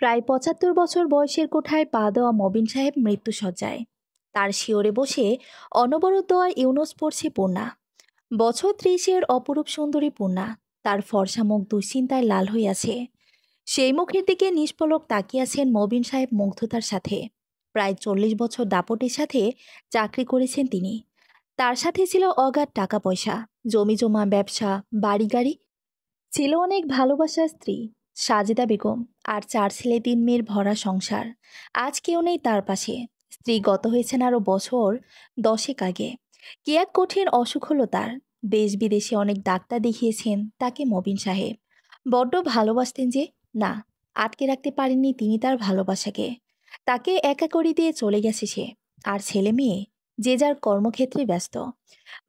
প্রায় ৭৫ বছর বয়সের কোঠায় পা দেওয়া মবিন সাহেব মৃত্যুসজ্জায়। তার শিয়রে বসে অনবরত দোয়া ইউনুস পড়ছে পূর্ণা। বছর ৩০-এর অপরূপ সুন্দরী পূর্ণা। তার ফর্সা মুখ দুশ্চিন্তায় লাল হইয়াছে। সেই মুখের দিকে নিষ্পলক তাকিয়াছেন মবিন সাহেব মুগ্ধতার সাথে। প্রায় ৪০ বছর দাপটের সাথে চাকরি করেছেন তিনি। তার সাথে ছিল অগাধ টাকা পয়সা, জমি জমা, ব্যবসা, বাড়ি গাড়ি। ছিল অনেক ভালোবাসার স্ত্রী সাজেদা বেগম, আর ৪ ছেলে ৩ মেয়ের ভরা সংসার। আজ কেউ নেই তার পাশে। স্ত্রী গত হয়েছেন আরও বছর ১০ আগে। কি এক কঠিন অসুখ হলো তার। দেশ বিদেশে অনেক ডাক্তার দেখিয়েছেন তাকে মবিন সাহেব। বড্ড ভালোবাসতেন যে, না, আটকে রাখতে পারেননি তিনি তার ভালোবাসাকে। তাকে একা করে দিয়ে চলে গেছে সে। আর ছেলে মেয়ে যে যার কর্মক্ষেত্রে ব্যস্ত।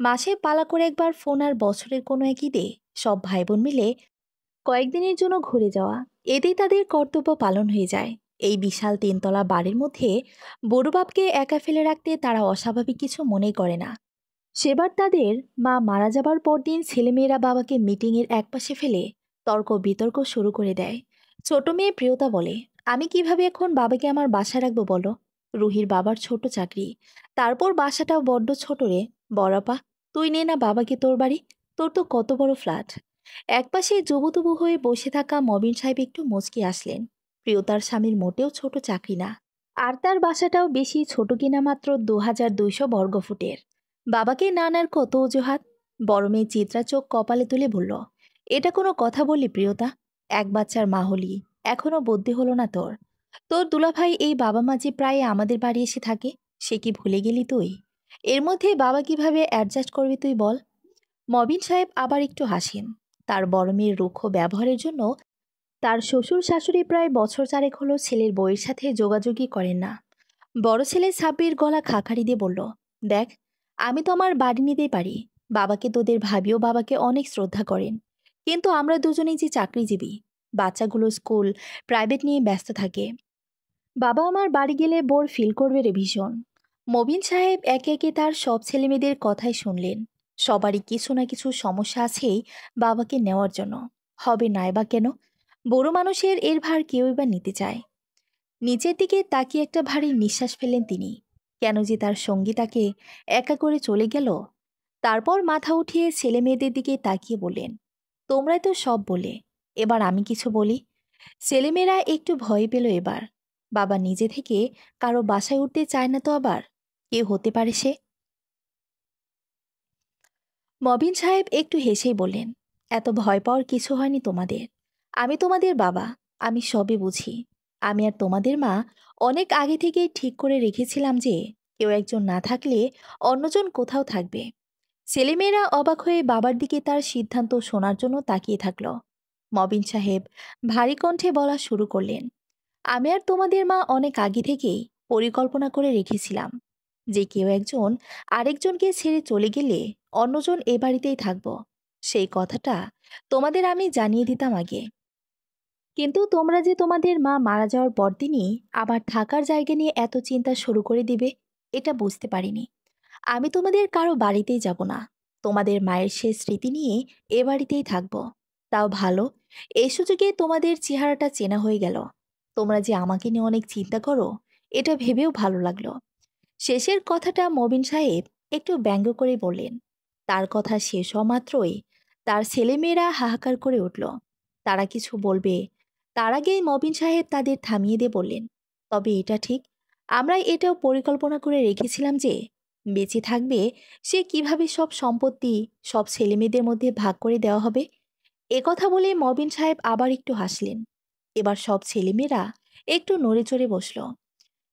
মাসে পালা করে একবার ফোন, আর বছরের কোনো এক ঈদে সব ভাই বোন মিলে কয়েকদিনের জন্য ঘুরে যাওয়া, এতেই তাদের কর্তব্য পালন হয়ে যায়। এই বিশাল ৩ তলা বাড়ির মধ্যে বড় বাপকে একা ফেলে রাখতে তারা অস্বাভাবিক কিছু মনে করে না। সেবার তাদের মা মারা যাবার পরদিন ছেলেমেয়েরা বাবাকে মিটিংয়ের একপাশে ফেলে তর্ক বিতর্ক শুরু করে দেয়। ছোট মেয়ে প্রিয়তা বলে, আমি কিভাবে এখন বাবাকে আমার বাসায় রাখবো বলো? রুহির বাবার ছোট চাকরি, তারপর বাসাটাও বড্ড ছোট রে। বড়পা, তুই নে না বাবাকে তোর বাড়ি, তোর তো কত বড় ফ্ল্যাট। একপাশে জবুতবু হয়ে বসে থাকা মবিন সাহেব একটু মুচকি আসলেন। প্রিয়তার স্বামীর মোটেও ছোট চাকরি না, আর তার বাসাটাও বেশি ছোট কিনা, মাত্র ২,২০০ বর্গফুটের। বাবাকে নানার কত অজুহাত। বড় মেয়ে চিত্রা চোখ কপালে তুলে বলল, এটা কোনো কথা বললি প্রিয়তা? এক বাচ্চার মা হলি, এখনো বুদ্ধি হলো না তোর? তোর দুলাভাই এই বাবা মা যে প্রায় আমাদের বাড়ি এসে থাকে, সে কি ভুলে গেলি তুই? এর মধ্যে বাবা কিভাবে অ্যাডজাস্ট করবি তুই বল? মবিন সাহেব আবার একটু হাসেন। তার বড় মেয়ের রুক্ষ ব্যবহারের জন্য তার শ্বশুর শাশুড়ি প্রায় বছর ৪ হলো ছেলের বউয়ের সাথে যোগাযোগই করেন না। বড় ছেলে সাব্বির গলা খাকারি দিয়ে বলল, দেখ, আমি তো আমার বাড়ি নিতেই পারি। বাবাকে তোদের ভাবিও বাবাকে অনেক শ্রদ্ধা করেন। কিন্তু আমরা দুজনেই যে চাকরিজীবী, বাচ্চাগুলো স্কুল, প্রাইভেট নিয়ে ব্যস্ত থাকে। বাবা আমার বাড়ি গেলে বোর ফিল করবে রে ভীষণ। মবিন সাহেব একে একে তার সব ছেলেমেয়েদের কথাই শুনলেন। সবারই কিছু না কিছু সমস্যা আছেই বাবাকে নেওয়ার জন্য। হবে নাই বা কেন? বড় মানুষের এর ভার কেউই বা নিতে চায়। নিচের দিকে তাকিয়ে একটা ভারী নিঃশ্বাস ফেললেন তিনি। কেন যে তার সঙ্গী তাকে একা করে চলে গেল। তারপর মাথা উঠিয়ে ছেলে মেয়েদের দিকে তাকিয়ে বললেন, তোমরাই তো সব বলে, এবার আমি কিছু বলি। ছেলেমেয়েরা একটু ভয় পেল এবার। বাবা নিজে থেকে কারো বাসায় উঠতে চায় না তো আবার? কে হতে পারে সে? মবিন সাহেব একটু হেসেই বললেন, এত ভয় পাওয়ার কিছু হয়নি তোমাদের। আমি তোমাদের বাবা, আমি সবই বুঝি। আমি আর তোমাদের মা অনেক আগে থেকেই ঠিক করে রেখেছিলাম যে কেউ একজন না থাকলে অন্যজন কোথাও থাকবে। ছেলেমেয়েরা অবাক হয়ে বাবার দিকে তার সিদ্ধান্ত শোনার জন্য তাকিয়ে থাকল। মবিন সাহেব ভারী কণ্ঠে বলা শুরু করলেন, আমি আর তোমাদের মা অনেক আগে থেকেই পরিকল্পনা করে রেখেছিলাম যে কেউ একজন আরেকজনকে ছেড়ে চলে গেলে অন্যজন এ বাড়িতেই থাকবো। সেই কথাটা তোমাদের আমি জানিয়ে দিতাম আগে। কিন্তু তোমরা যে তোমাদের মা মারা যাওয়ার পরদিনই আবার থাকার জায়গা নিয়ে এত চিন্তা শুরু করে দিবে, এটা বুঝতে পারিনি। আমি তোমাদের কারো বাড়িতেই যাব না। তোমাদের মায়ের শেষ স্মৃতি নিয়ে এ বাড়িতেই থাকবো। তাও ভালো, এই সুযোগে তোমাদের চেহারাটা চেনা হয়ে গেল। তোমরা যে আমাকে নিয়ে অনেক চিন্তা করো, এটা ভেবেও ভালো লাগলো। শেষের কথাটা মবিন সাহেব একটু ব্যঙ্গ করে বললেন। তার কথা শেষ হওয়া মাত্রই তার ছেলেমেয়েরা হাহাকার করে উঠল। তারা কিছু বলবে, তার আগেই মবিন সাহেব তাদের থামিয়ে দিয়ে বললেন, তবে এটা ঠিক, আমরা এটাও পরিকল্পনা করে রেখেছিলাম যে বেঁচে থাকবে সে কিভাবে সব সম্পত্তি সব ছেলেমেয়েদের মধ্যে ভাগ করে দেওয়া হবে। কথা বলে মবিন সাহেব আবার একটু হাসলেন। এবার সব ছেলেমেয়েরা একটু নড়ে চড়ে বসল।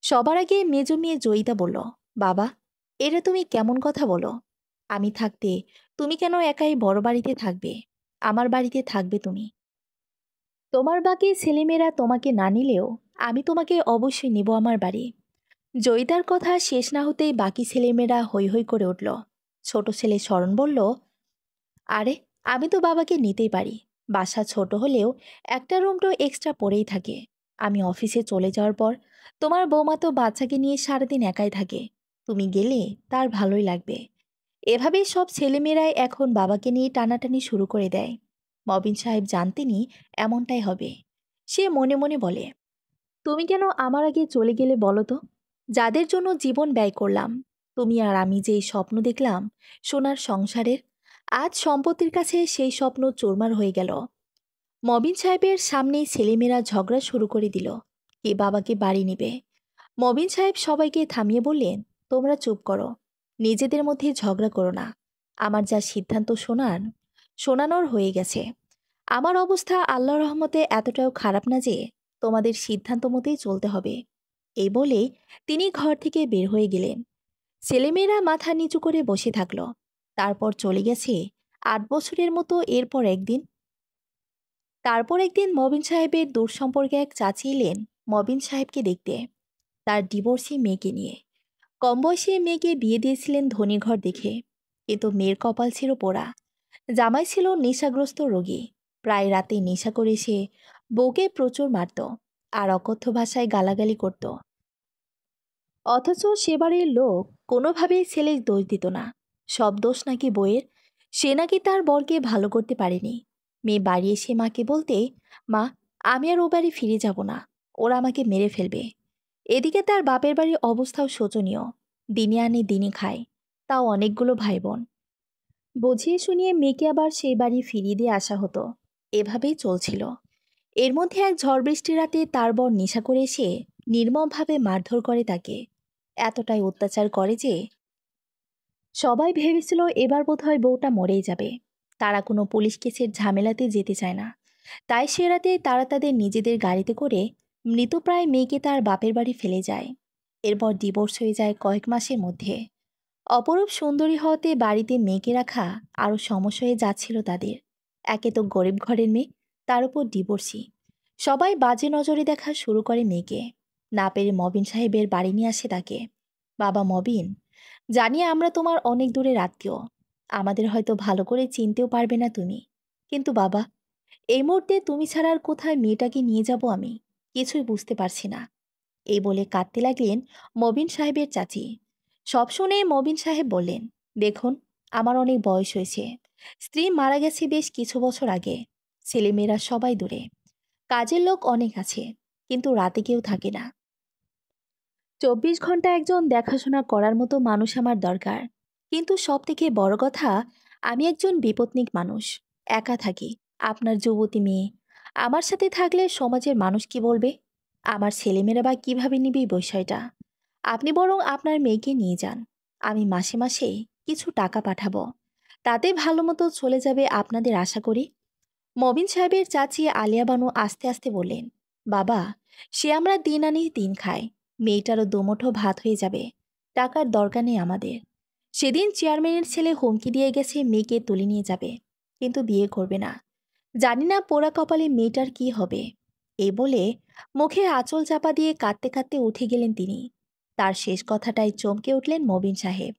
সবার আগে মেজো মেয়ে জয়িতা বলল, বাবা, এটা তুমি কেমন কথা বলো? আমি থাকতে তুমি কেন একাই বড় বাড়িতে থাকবে? আমার বাড়িতে থাকবে তুমি। তোমার বাকি ছেলেমেয়েরা তোমাকে না নিলেও আমি তোমাকে অবশ্যই নেব আমার বাড়ি। জয়িতার কথা শেষ না হতেই বাকি ছেলেমেয়েরা হৈ হৈ করে উঠল। ছোট ছেলে শরণ বলল, আরে, আমি তো বাবাকে নিতেই পারি। বাসা ছোট হলেও একটা রুম তো এক্সট্রা পড়েই থাকে। আমি অফিসে চলে যাওয়ার পর তোমার বৌমা তো বাচ্চাকে নিয়ে সারাদিন একাই থাকে। তুমি গেলে তার ভালোই লাগবে। এভাবেই সব ছেলেমেয়েরাই এখন বাবাকে নিয়ে টানাটানি শুরু করে দেয়। মবিন সাহেব জানতেনই এমনটাই হবে। সে মনে মনে বলে, তুমি কেন আমার আগে চলে গেলে বলো তো? যাদের জন্য জীবন ব্যয় করলাম, তুমি আর আমি যে স্বপ্ন দেখলাম সোনার সংসারের, আজ সম্পত্তির কাছে সেই স্বপ্ন চুরমার হয়ে গেল। মবিন সাহেবের সামনেই ছেলেমেয়েরা ঝগড়া শুরু করে দিল, কে বাবাকে বাড়ি নিবে। মবিন সাহেব সবাইকে থামিয়ে বললেন, তোমরা চুপ করো, নিজেদের মধ্যে ঝগড়া করো না। আমার যা সিদ্ধান্ত শোনানোর হয়ে গেছে। আমার অবস্থা আল্লাহর রহমতে এতটাও খারাপ না যে তোমাদের সিদ্ধান্ত মতেই চলতে হবে। এই বলেই তিনি ঘর থেকে বের হয়ে গেলেন। ছেলেমেয়েরা মাথা নিচু করে বসে থাকল। তারপর চলে গেছে ৮ বছরের মতো। তারপর একদিন মবিন সাহেবের দূর সম্পর্কে এক চাচি এলেন মবিন সাহেবকে দেখতে, তার ডিভোর্সি মেয়েকে নিয়ে। কম বয়সী মেয়েকে বিয়ে দিয়েছিলেন ধনী ঘর দেখে, কিন্তু মেয়ের কপাল ছিল পোড়া। জামাই ছিল নেশাগ্রস্ত রোগী। প্রায় রাতে নেশা করে সে বউকে প্রচুর মারত আর অকথ্য ভাষায় গালাগালি করত। অথচ সে বাড়ির লোক কোনোভাবেই ছেলের দোষ দিত না। সব দোষ নাকি বইয়ের। সে নাকি তার বরকে ভালো করতে পারেনি। মেয়ে বাড়ি এসে মাকে বলতে, মা, আমি আর ও বাড়ি ফিরে যাব না, ওরা আমাকে মেরে ফেলবে। এদিকে তার বাপের বাড়ির অবস্থাও শোচনীয়। দিনে আনে দিনে খায়, তাও অনেকগুলো ভাই বোন। বুঝিয়ে শুনিয়ে মেয়েকে আবার সেই বাড়ি ফিরিয়ে দিয়ে আসা হতো। এভাবেই চলছিল। এর মধ্যে এক ঝড় বৃষ্টির রাতে তার বর নেশা করে এসে নির্মমভাবে মারধর করে তাকে। এতটাই অত্যাচার করে যে সবাই ভেবেছিল এবার বোধহয় বউটা মরেই যাবে। তারা কোনো পুলিশ কেসের ঝামেলাতে যেতে চায় না। তাই সে রাতে তারা তাদের নিজেদের গাড়িতে করে মৃতপ্রায় মেয়েকে তার বাপের বাড়ি ফেলে যায়। এরপর ডিভোর্স হয়ে যায় কয়েক মাসের মধ্যে। অপরূপ সুন্দরী হওয়াতে বাড়িতে মেয়েকে রাখা আরও সমস্যা হয়ে যাচ্ছিল তাদের। একে তো গরিব ঘরের মেয়ে, তার উপর ডিভোর্সি। সবাই বাজে নজরে দেখা শুরু করে মেয়েকে। না পেরে মবিন সাহেবের বাড়ি নিয়ে আসে তাকে। বাবা মবিন, জানি আমরা তোমার অনেক দূরের আত্মীয়, আমাদের হয়তো ভালো করে চিনতেও পারবে না তুমি, কিন্তু বাবা, এই মুহূর্তে তুমি ছাড়া আর কোথায় মেয়েটাকে নিয়ে যাব আমি কিছুই বুঝতে পারছি না। এই বলে কাঁদতে লাগলেন মবিন সাহেবের চাচি। সব শুনে মবিন সাহেব বললেন, দেখুন, আমার অনেক বয়স হয়েছে। স্ত্রী মারা গেছে বেশ কিছু বছর আগে। ছেলেমেয়েরা সবাই দূরে। কাজের লোক অনেক আছে, কিন্তু রাতে কেউ থাকে না। ২৪ ঘন্টা একজন দেখাশোনা করার মতো মানুষ আমার দরকার। কিন্তু সব থেকে বড় কথা, আমি একজন বিপত্নিক মানুষ। একা থাকি। আপনার যুবতী মেয়ে আমার সাথে থাকলে সমাজের মানুষ কি বলবে? আমার ছেলেমেয়েরা বা কিভাবে নিবে এই বিষয়টা? আপনি বরং আপনার মেয়েকে নিয়ে যান। আমি মাসে মাসে কিছু টাকা পাঠাবো। তাতে ভালো মতো চলে যাবে আপনাদের, আশা করি। মবিন সাহেবের চাচি আলিয়া বানু আস্তে আস্তে বললেন, বাবা, সে আমরা দিন আনি দিন খাই। মেয়েটারও দুমুঠো ভাত হয়ে যাবে। টাকার দরকার নেই আমাদের। সেদিন চেয়ারম্যানের ছেলে হুমকি দিয়ে গেছে মেয়েকে তুলে নিয়ে যাবে, কিন্তু বিয়ে করবে না। জানি না পোড়া কপালে মেয়েটার কি হবে। এই বলে মুখে আঁচল চাপা দিয়ে কাঁদতে কাঁদতে উঠে গেলেন তিনি। তার শেষ কথাটায় চমকে উঠলেন মবিন সাহেব।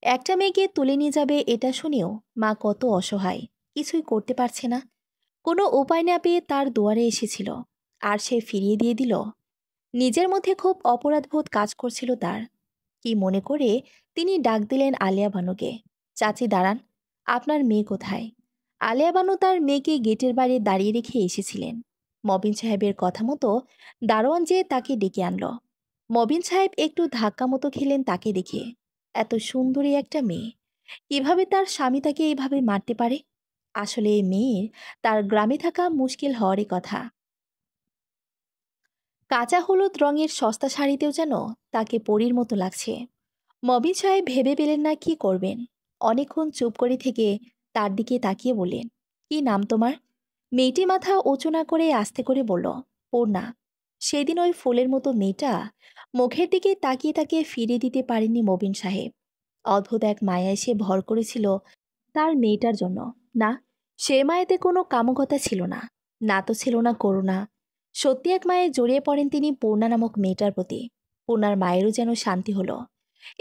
একটা মেয়েকে তুলে নিয়ে যাবে এটা শুনেও মা কত অসহায়, কিছুই করতে পারছে না। কোনো উপায় না পেয়ে তার দুয়ারে এসেছিল, আর সে ফিরিয়ে দিয়ে দিল। নিজের মধ্যে খুব অপরাধবোধ কাজ করছিল তার। কি মনে করে তিনি ডাক দিলেন আলিয়া বানুকে, চাচি দাঁড়ান, আপনার মেয়ে কোথায়? আলিয়া বানু তার মেয়েকে গেটের বাইরে দাঁড়িয়ে রেখে এসেছিলেন। মবিন সাহেবের কথা মতো দারোয়ান যেয়ে তাকে ডেকে আনল। মবিন সাহেব একটু ধাক্কা মতো খেলেন তাকে দেখে। এত সুন্দরী একটা মেয়ে, কিভাবে তার স্বামী তাকে এইভাবে মারতে পারে? আসলে এই মেয়ের তার গ্রামে থাকা মুশকিল হওয়ারই কথা। কাঁচা হলুদ রঙের সস্তা শাড়িতেও যেন তাকে পরীর মতো লাগছে। মবিন সাহেব ভেবে পেলেন না কি করবেন। অনেকক্ষণ চুপ করে থেকে তার দিকে তাকিয়ে বললেন, কি নাম তোমার? মেয়েটি মাথা উঁচু না করে আস্তে করে বলল, পূর্ণা। সেদিন ওই ফুলের মতো মেয়েটা মুখের দিকে তাকিয়ে তাকিয়ে ফিরে দিতে পারেননি মবিন সাহেব। অদ্ভুত এক মায়া এসে ভর করেছিল তার মেয়েটার জন্য। না, সে মায়াতে কোনো কামকতা ছিল না, না তো ছিল না করুণা। সত্যি এক মায়ে জড়িয়ে পড়েন তিনি পূর্ণা নামক মেয়েটার প্রতি। পূর্ণার মায়েরও যেন শান্তি হলো।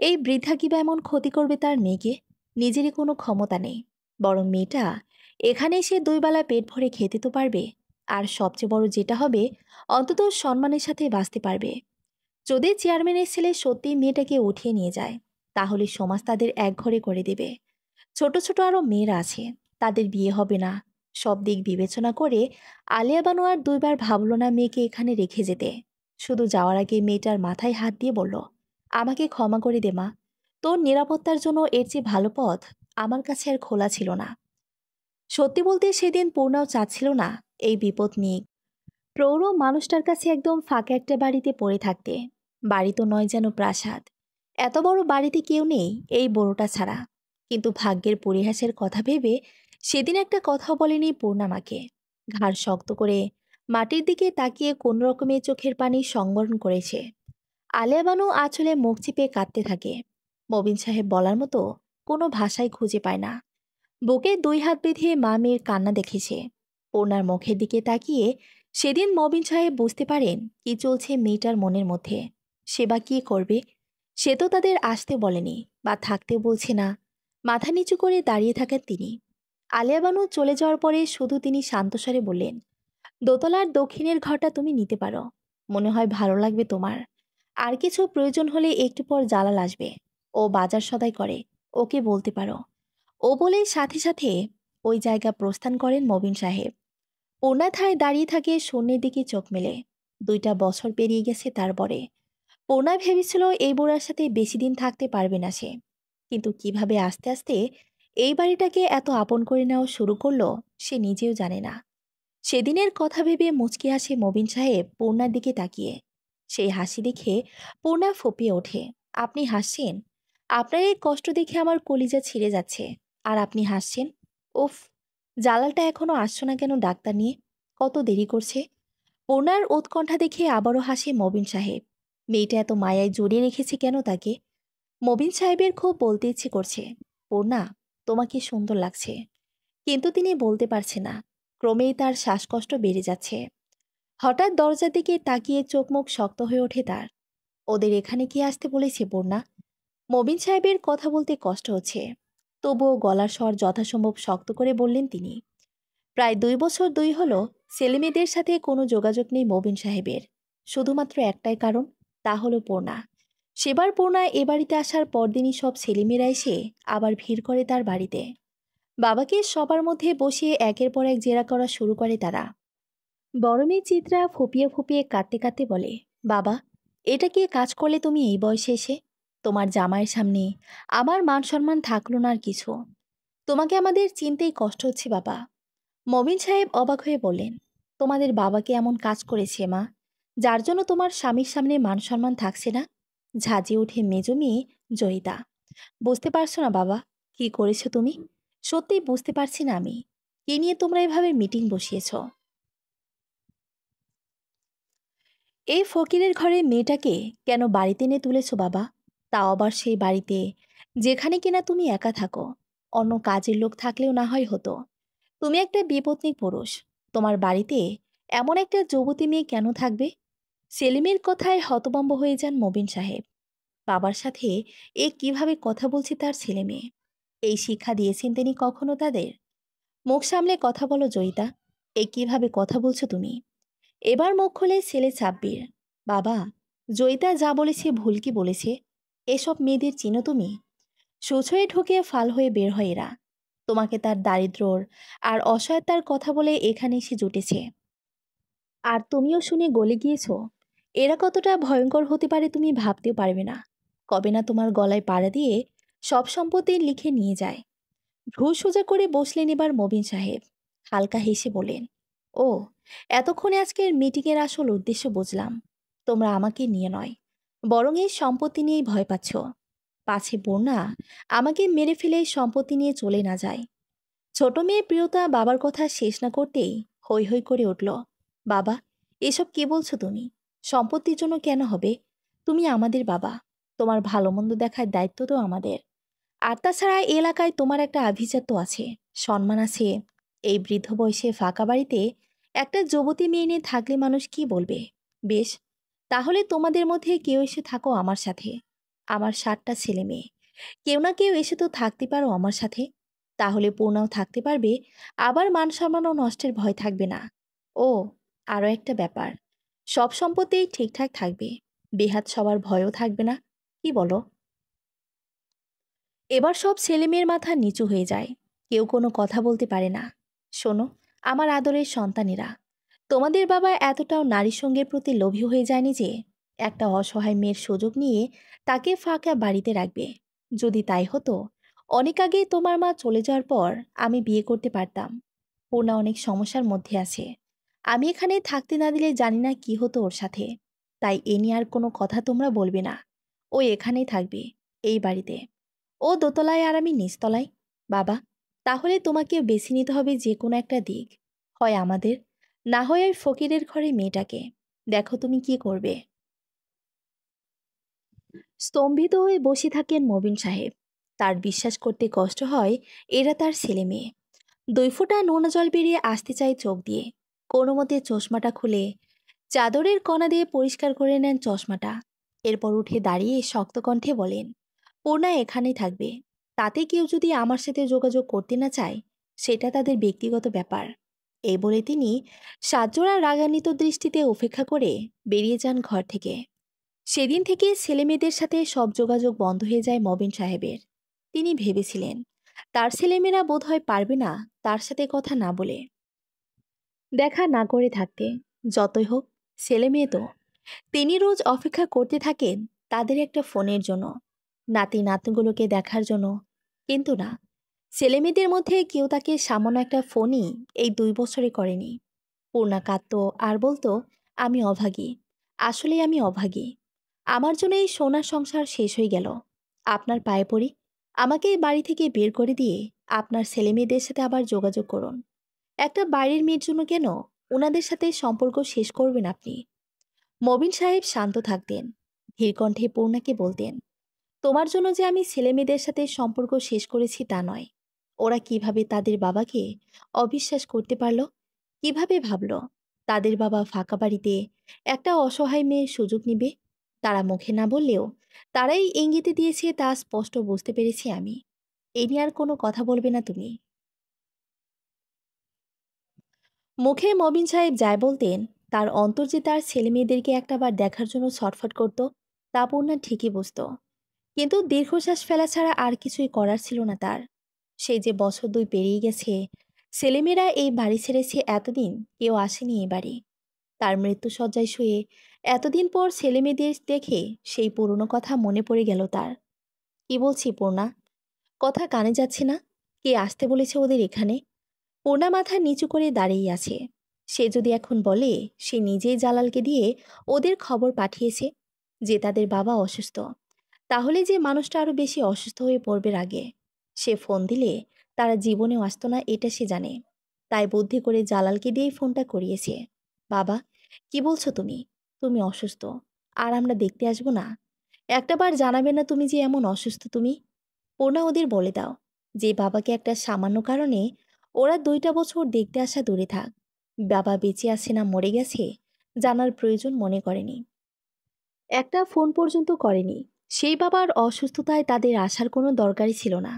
এই বৃদ্ধা কিবা এমন ক্ষতি করবে তার মেয়েকে? নিজেরই কোনো ক্ষমতা নেই, বরং মেয়েটা এখানে এসে ২ বেলা পেট ভরে খেতে তো পারবে। আর সবচেয়ে বড় যেটা হবে, অন্তত সম্মানের সাথে বাঁচতে পারবে। যদি চেয়ারম্যানের ছেলে সত্যি মেয়েটাকে উঠিয়ে নিয়ে যায়, তাহলে সমাজ তাদের একঘরে করে দেবে। ছোট ছোট আরও মেয়েরা আছে, তাদের বিয়ে হবে না। সব দিক বিবেচনা করে আলিয়া বানু আর ২ বার ভাবল না মেয়েকে এখানে রেখে যেতে। শুধু যাওয়ার আগে মেয়েটার মাথায় হাত দিয়ে বলল, আমাকে ক্ষমা করে দে মা। তোর নিরাপত্তার জন্য এর চেয়ে ভালো পথ আমার কাছে আর খোলা ছিল না। সত্যি বলতে সেদিন পূর্ণাও চাচ্ছিল না এই বিপদ নিয়ে প্রৌঢ় মানুষটার কাছে একদম ফাঁকা একটা বাড়িতে পড়ে থাকতে। বাড়ি তো নয় যেন প্রাসাদ, এত বড় বাড়িতে কেউ নেই এই বড়টা ছাড়া। কিন্তু ভাগ্যের পরিহাসের কথা ভেবে সেদিন একটা কথাও বলেনি পূর্ণামাকে। ঘাড় শক্ত করে মাটির দিকে তাকিয়ে কোন রকমের চোখের পানি সংবরণ করেছে। আলেয়া বানু আঁচলে মুখ চিপে কাঁদতে থাকে। মবিন সাহেব বলার মতো কোনো ভাষাই খুঁজে পায় না। বুকে দুই হাত বেঁধে মা মেয়ের কান্না দেখেছে। পূর্ণার মুখের দিকে তাকিয়ে সেদিন মবিন সাহেব বুঝতে পারেন কি চলছে মেয়েটার মনের মধ্যে। সে বা কি করবে? সে তো তাদের আসতে বলেনি বা থাকতেও বলছে না। মাথা নিচু করে দাঁড়িয়ে থাকেন তিনি। আলিয়া বানু চলে যাওয়ার পরে শুধু তিনি শান্তস্বরে বললেন, দোতলার দক্ষিণের ঘরটা তুমি নিতে পারো। মনে হয় ভালো লাগবে তোমার। আর কিছু প্রয়োজন হলে একটু পর জালাল আসবে। ও বাজার সদাই করে, ওকে বলতে পারো। ও বলেই সাথে সাথে ওই জায়গা প্রস্থান করেন মবিন সাহেব। পূর্ণাথায় দাঁড়িয়ে থাকে শূন্যের দিকে চোখ মেলে। 2টা বছর পেরিয়ে গেছে তারপরে। পূর্ণা ভেবেছিল এই বুড়ার সাথে বেশি দিন থাকতে পারবে না সে। কিন্তু কিভাবে আস্তে আস্তে এই বাড়িটাকে এত আপন করে নেওয়া শুরু করলো সে নিজেও জানে না। সেদিনের কথা ভেবে মুচকি হাসে মবিন সাহেব পূর্ণার দিকে তাকিয়ে। সেই হাসি দেখে পূর্ণা ফোঁপিয়ে ওঠে। আপনি হাসছেন? আপনার এই কষ্ট দেখে আমার কলিজা ছিঁড়ে যাচ্ছে। আর আপনি হাসছেন? উফ, জালালটা এখনো আসছো না কেন ডাক্তার নিয়ে? কত দেরি করছে? পূর্ণার উৎকণ্ঠা দেখে আবারও হাসে মবিন সাহেব। মেয়েটা এত মায়ায় জড়িয়ে রেখেছে কেন তাকে? মবিন সাহেবের খুব বলতে ইচ্ছে করছে, পূর্ণা, তোমাকে সুন্দর লাগছে। কিন্তু তিনি বলতে পারছে না। ক্রমেই তার শ্বাসকষ্ট বেড়ে যাচ্ছে। হঠাৎ দরজার দিকে তাকিয়ে চোখ মুখ শক্ত হয়ে ওঠে তার। ওদের এখানে কি আসতে বলেছে পূর্ণা? মবিন সাহেবের কথা বলতে কষ্ট হচ্ছে। তবুও গলার স্বর যথাসম্ভব শক্ত করে বললেন তিনি। প্রায় 2 বছর হলো ছেলেমেয়েদের সাথে কোনো যোগাযোগ নেই মবিন সাহেবের। শুধুমাত্র একটাই কারণ, তা হলো পূর্ণা। সেবার পূর্ণা এ বাড়িতে আসার পরদিনই সব ছেলেমেয়েরা এসে আবার ভিড় করে তার বাড়িতে। বাবাকে সবার মধ্যে বসিয়ে একের পর এক জেরা করা শুরু করে তারা। বড় মেয়ে চিত্রা ফুপিয়ে ফুপিয়ে কাঁদতে কাঁদতে বলে, বাবা, এটা কি কাজ করলে তুমি এই বয়সে এসে? তোমার জামাইয়ের সামনে আমার মান সম্মান থাকলো না আর কিছু। তোমাকে আমাদের চিনতেই কষ্ট হচ্ছে বাবা। মবিন সাহেব অবাক হয়ে বললেন, তোমাদের বাবাকে এমন কাজ করেছে মা, যার জন্য তোমার স্বামীর সামনে মান সম্মান থাকছে না? ঝাঁঝিয়ে উঠে মেজো মেয়ে জয়িতা। বুঝতে পারছো না বাবা, কি করেছো তুমি? সত্যিই বুঝতে পারছি না আমি। কি নিয়ে তোমরা এভাবে মিটিং বসিয়েছ? এই ফকিরের ঘরে মেয়েটাকে কেন বাড়িতে এনে তুলেছ বাবা? তাও আবার সেই বাড়িতে যেখানে কিনা তুমি একা থাকো। অন্য কাজের লোক থাকলেও না হয় হতো। তুমি একটা বিপত্নিক পুরুষ। তোমার বাড়িতে এমন একটা যুবতী মেয়ে কেন থাকবে? সেলিমের কথায় হতভম্ব হয়ে যান মবিন সাহেব। বাবার সাথে এ কিভাবে কথা বলছে তার ছেলে মেয়ে? এই শিক্ষা দিয়েছেন তিনি কখনো তাদের? মুখ সামলে কথা বলো জয়িতা। এ কিভাবে কথা বলছো তুমি? এবার মুখ খুলে ছেলে সাব্বির। বাবা, জয়িতা যা বলেছে ভুল কি বলেছে? এসব মেয়েদের চিনো তুমি? সুচ হয়ে ঢুকে ফাল হয়ে বের হয় এরা। তোমাকে তার দারিদ্র্যর আর অসহায়তার কথা বলে এখানে এসে জুটেছে। আর তুমিও শুনে গলে গিয়েছ। এরা কতটা ভয়ঙ্কর হতে পারে তুমি ভাবতেও পারবে না। কবে না তোমার গলায় পাড়া দিয়ে সব সম্পত্তি লিখে নিয়ে যায়। ভ্রু সোজা করে বসলেন এবার মবিন সাহেব। হালকা হেসে বলেন, ও, এতক্ষণে আজকের মিটিংয়ের আসল উদ্দেশ্য বুঝলাম। তোমরা আমাকে নিয়ে নয়, বরং এই সম্পত্তি নিয়েই ভয় পাচ্ছ। পাছে পূর্ণা আমাকে মেরে ফেলে সম্পত্তি নিয়ে চলে না যায়। ছোট মেয়ে প্রিয়তা বাবার কথা শেষ না করতেই হৈ হৈ করে উঠল। বাবা, এসব কি বলছো তুমি? সম্পত্তির জন্য কেন হবে? তুমি আমাদের বাবা। তোমার ভালো মন্দ দেখার দায়িত্ব তো আমাদের। আর তাছাড়া এই এলাকায় তোমার একটা আভিজাত্য আছে, সম্মান আছে। এই বৃদ্ধ বয়সে ফাঁকা বাড়িতে একটা যুবতী মেয়ে নিয়ে থাকলে মানুষ কি বলবে? বেশ, তাহলে তোমাদের মধ্যে কেউ এসে থাকো আমার সাথে। আমার 7টা ছেলে মেয়ে, কেউ না কেউ এসে তো থাকতে পারো আমার সাথে। তাহলে পূর্ণাও থাকতে পারবে, আবার মান সম্মানও নষ্টের ভয় থাকবে না। ও, আরও একটা ব্যাপার, সব সম্পত্তি ঠিকঠাক থাকবে, বেহাত সবার ভয়ও থাকবে না। কি বলো? এবার সব ছেলেমেয়ের মাথা নিচু হয়ে যায়। কেউ কোনো কথা বলতে পারে না। শোনো আমার আদরের সন্তানেরা, তোমাদের বাবা এতটাও নারীর সঙ্গের প্রতি লোভী হয়ে যায়নি যে একটা অসহায় মেয়ের সুযোগ নিয়ে তাকে ফাঁকা বাড়িতে রাখবে। যদি তাই হতো, অনেক আগেই তোমার মা চলে যাওয়ার পর আমি বিয়ে করতে পারতাম। পূর্ণা অনেক সমস্যার মধ্যে আছে। আমি এখানে থাকতে না দিলে জানি না কি হতো ওর সাথে। তাই এ নিয়ে আর কোনো কথা তোমরা বলবে না। ও এখানেই থাকবে, এই বাড়িতে। ও দোতলায় আর আমি নিচতলায়। বাবা, তাহলে তোমাকে বেছে নিতে হবে যে কোনো একটা দিক। হয় আমাদের, না হয় ওই ফকিরের ঘরে মেয়েটাকে। দেখো তুমি কি করবে। স্তম্ভিত হয়ে বসে থাকেন মবিন সাহেব। তার বিশ্বাস করতে কষ্ট হয় এরা তার ছেলে মেয়ে। 2 ফোঁটা নোনা জল বেরিয়ে আসতে চায় চোখ দিয়ে। কোনো মতে চশমাটা খুলে চাদরের কণা দিয়ে পরিষ্কার করে নেন চশমাটা। এরপর উঠে দাঁড়িয়ে শক্ত কণ্ঠে বলেন, পূর্ণা এখানেই থাকবে। তাতে কেউ যদি আমার সাথে যোগাযোগ করতে না চায়, সেটা তাদের ব্যক্তিগত ব্যাপার। এই বলে তিনি সাজজোড়া রাগান্বিত দৃষ্টিতে উপেক্ষা করে বেরিয়ে যান ঘর থেকে। সেদিন থেকে ছেলেমেয়েদের সাথে সব যোগাযোগ বন্ধ হয়ে যায় মবিন সাহেবের। তিনি ভেবেছিলেন তার ছেলেমেয়েরা বোধহয় পারবে না তার সাথে কথা না বলে, দেখা না করে থাকতে। যতই হোক, ছেলে মেয়ে তো। তিনি রোজ অপেক্ষা করতে থাকেন তাদের একটা ফোনের জন্য, নাতি নাতনিগুলোকে দেখার জন্য। কিন্তু না, ছেলেমেয়েদের মধ্যে কেউ তাকে সামান্য একটা ফোনই এই 2 বছরে করেনি। পূর্ণা কাঁদত আর বলতো, আমি অভাগী, আসলে আমি অভাগী। আমার জন্য এই সোনার সংসার শেষ হয়ে গেল। আপনার পায়ে পড়ি, আমাকে এই বাড়ি থেকে বের করে দিয়ে আপনার ছেলেমেয়েদের সাথে আবার যোগাযোগ করুন। একটা বাড়ির মেয়ের জন্য কেন ওনাদের সাথে সম্পর্ক শেষ করবেন আপনি? মবিন সাহেব শান্ত থাকতেন। ধীর কণ্ঠে পূর্ণাকে বলতেন, তোমার জন্য যে আমি ছেলেমেয়েদের সাথে সম্পর্ক শেষ করেছি তা নয়। ওরা কিভাবে তাদের বাবাকে অবিশ্বাস করতে পারল? কিভাবে ভাবল তাদের বাবা ফাঁকা বাড়িতে একটা অসহায় মেয়ের সুযোগ নিবে? তারা মুখে না বললেও তারাই ইঙ্গিতে দিয়েছে, তা স্পষ্ট বুঝতে পেরেছি আমি। এ নিয়ে আর কোনো কথা বলবে না তুমি। মুখে মবিন সাহেব যাই বলতেন, তার অন্তর যে তার ছেলেমেয়েদেরকে একটাবার দেখার জন্য ছটফট করত, তা পূর্ণা ঠিকই বুঝত। কিন্তু দীর্ঘশ্বাস ফেলা ছাড়া আর কিছুই করার ছিল না তার। সেই যে বছর 2 পেরিয়ে গেছে, ছেলেমেয়েরা এই বাড়ি ছেড়েছে, এতদিন কেউ আসেনি এই বাড়ি। তার মৃত্যুশয্যায় শুয়ে এতদিন পর ছেলেমেয়েদের দেখে সেই পুরনো কথা মনে পড়ে গেল তার। কি বলছি পূর্ণা, কথা কানে যাচ্ছে না? কে আসতে বলেছে ওদের এখানে? পূর্ণা মাথা নিচু করে দাঁড়িয়ে আছে। সে যদি এখন বলে সে নিজেই জালালকে দিয়ে ওদের খবর পাঠিয়েছে যে তাদের বাবা অসুস্থ, তাহলে যে মানুষটা আরো বেশি অসুস্থ হয়ে পড়বে আগে। সে ফোন দিলে তারা জীবনেও আসতো না, এটা সে জানে। তাই বুদ্ধি করে জালালকে দিয়েই ফোনটা করিয়েছে। বাবা, কি বলছো তুমি? তুমি অসুস্থ, আর আমরা দেখতে আসবো না? একটাবার জানাবে না তুমি যে এমন অসুস্থ তুমি? পূর্ণা ওদের বলে দাও যে বাবাকে একটা সামান্য কারণে ওরা 2টা বছর দেখতে আসা দূরে থাক। বাবা বেঁচে আছে না মরে গেছে জানার প্রয়োজন মনে করেনি। একটা ফোন পর্যন্ত করেনি। সেই বাবার অসুস্থতায় তাদের আসার কোনো দরকারই ছিল না।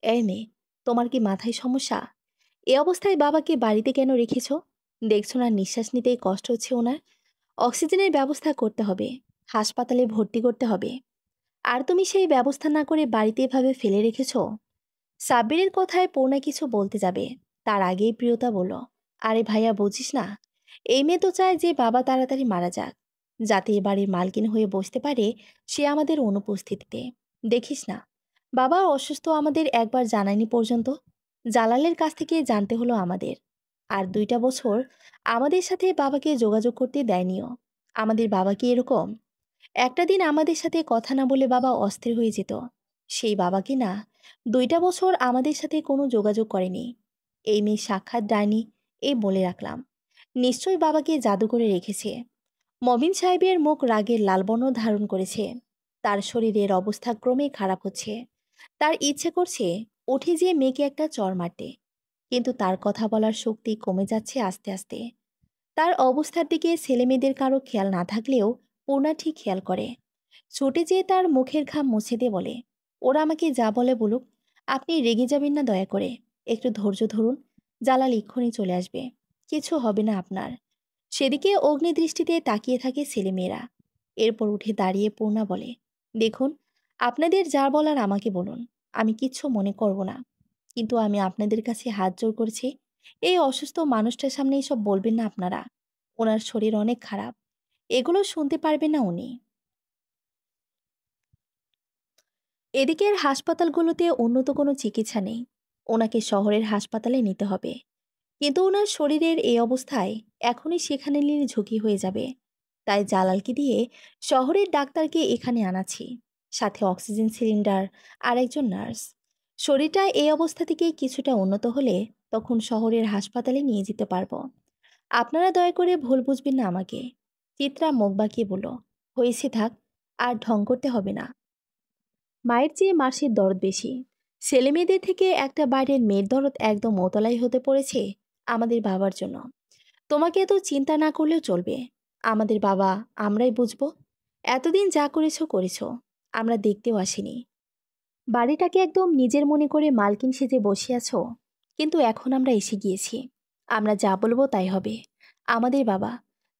এই মেয়ে, তোমার কি মাথায় সমস্যা? এ অবস্থায় বাবাকে বাড়িতে কেন রেখেছ? দেখছো না নিঃশ্বাস নিতেই কষ্ট হচ্ছে ওনার? অক্সিজেনের ব্যবস্থা করতে হবে, হাসপাতালে ভর্তি করতে হবে। আর তুমি সেই ব্যবস্থা না করে বাড়িতে এভাবে ফেলে রেখেছ। সাব্বিরের কথায় পূর্ণা কিছু বলতে যাবে, তার আগেই প্রিয়তা বলল, আরে ভাইয়া বুঝিস না, এই মেয়ে তো চায় যে বাবা তাড়াতাড়ি মারা যাক, যাতে এ বাড়ির মালকিন হয়ে বসতে পারে সে আমাদের অনুপস্থিতিতে। দেখিস না, বাবা অসুস্থ আমাদের একবার জানায়নি পর্যন্ত। জালালের কাছ থেকে জানতে হলো আমাদের। আর 2টা বছর আমাদের সাথে বাবাকে যোগাযোগ করতে দেয়নিও। আমাদের বাবা কি এরকম? একটা দিন আমাদের সাথে কথা না বলে বাবা অস্থির হয়ে যেত। সেই বাবাকে না, 2টা বছর আমাদের সাথে কোনো যোগাযোগ করেনি। এই মেয়ে সাক্ষাৎ ডাইনি, এই বলে রাখলাম। নিশ্চয়ই বাবাকে জাদু করে রেখেছে। মবিন সাহেবের মুখ রাগের লালবর্ণ ধারণ করেছে। তার শরীরের অবস্থা ক্রমেই খারাপ হচ্ছে। তার ইচ্ছে করছে উঠে যেয়ে মেয়েকে একটা চড় মারতে। কিন্তু তার কথা বলার শক্তি কমে যাচ্ছে আস্তে আস্তে। তার অবস্থার দিকে ছেলেমেয়েদের কারো খেয়াল না থাকলেও পূর্ণা ঠিক খেয়াল করে। ছুটে যেয়ে তার মুখের ঘাম মুছে দিয়ে বলে, ওরা আমাকে যা বলে বলুক, আপনি রেগে যাবেন না দয়া করে। একটু ধৈর্য ধরুন, জালাল এক্ষুনি চলে আসবে। কিছু হবে না আপনার। সেদিকে অগ্নিদৃষ্টিতে তাকিয়ে থাকে ছেলেমেয়েরা। এরপর উঠে দাঁড়িয়ে পূর্ণা বলে, দেখুন, আপনাদের যা বলার আমাকে বলুন, আমি কিচ্ছু মনে করব না। কিন্তু আমি আপনাদের কাছে হাত জোড় করছি, এই অসুস্থ মানুষটার সামনে এসব বলবেন না আপনারা। ওনার শরীর অনেক খারাপ, এগুলো শুনতে পারবে না উনি। এদিকের হাসপাতালগুলোতে উন্নত কোনো চিকিৎসা নেই। ওনাকে শহরের হাসপাতালে নিতে হবে। কিন্তু ওনার শরীরের এই অবস্থায় এখনই সেখানে নিলে ঝুঁকি হয়ে যাবে। তাই জালালকে দিয়ে শহরের ডাক্তারকে এখানে আনাচ্ছি, সাথে অক্সিজেন সিলিন্ডার আর একজন নার্স। শরীরটা এই অবস্থা থেকে কিছুটা উন্নত হলে তখন শহরের হাসপাতালে নিয়ে যেতে পারবো। আপনারা দয়া করে ভুল বুঝবেন না আমাকে। চিত্রা মুখ বাঁকিয়ে বলল, হয়েছে থাক, আর ঢং করতে হবে না। মায়ের চেয়ে মাসির দরদ বেশি। ছেলেমেয়েদের থেকে একটা বাইরের মেয়ের দরদ একদম মোতলাই হতে পড়েছে আমাদের বাবার জন্য। তোমাকে এত চিন্তা না করলেও চলবে। আমাদের বাবা আমরাই বুঝবো। এতদিন যা করেছো করেছো, আমরা দেখতেও আসিনি। বাড়িটাকে একদম নিজের মনে করে মালকিন সেজে বসে আছো, কিন্তু এখন আমরা এসে গিয়েছি। আমরা যা বলবো তাই হবে। আমাদের বাবা,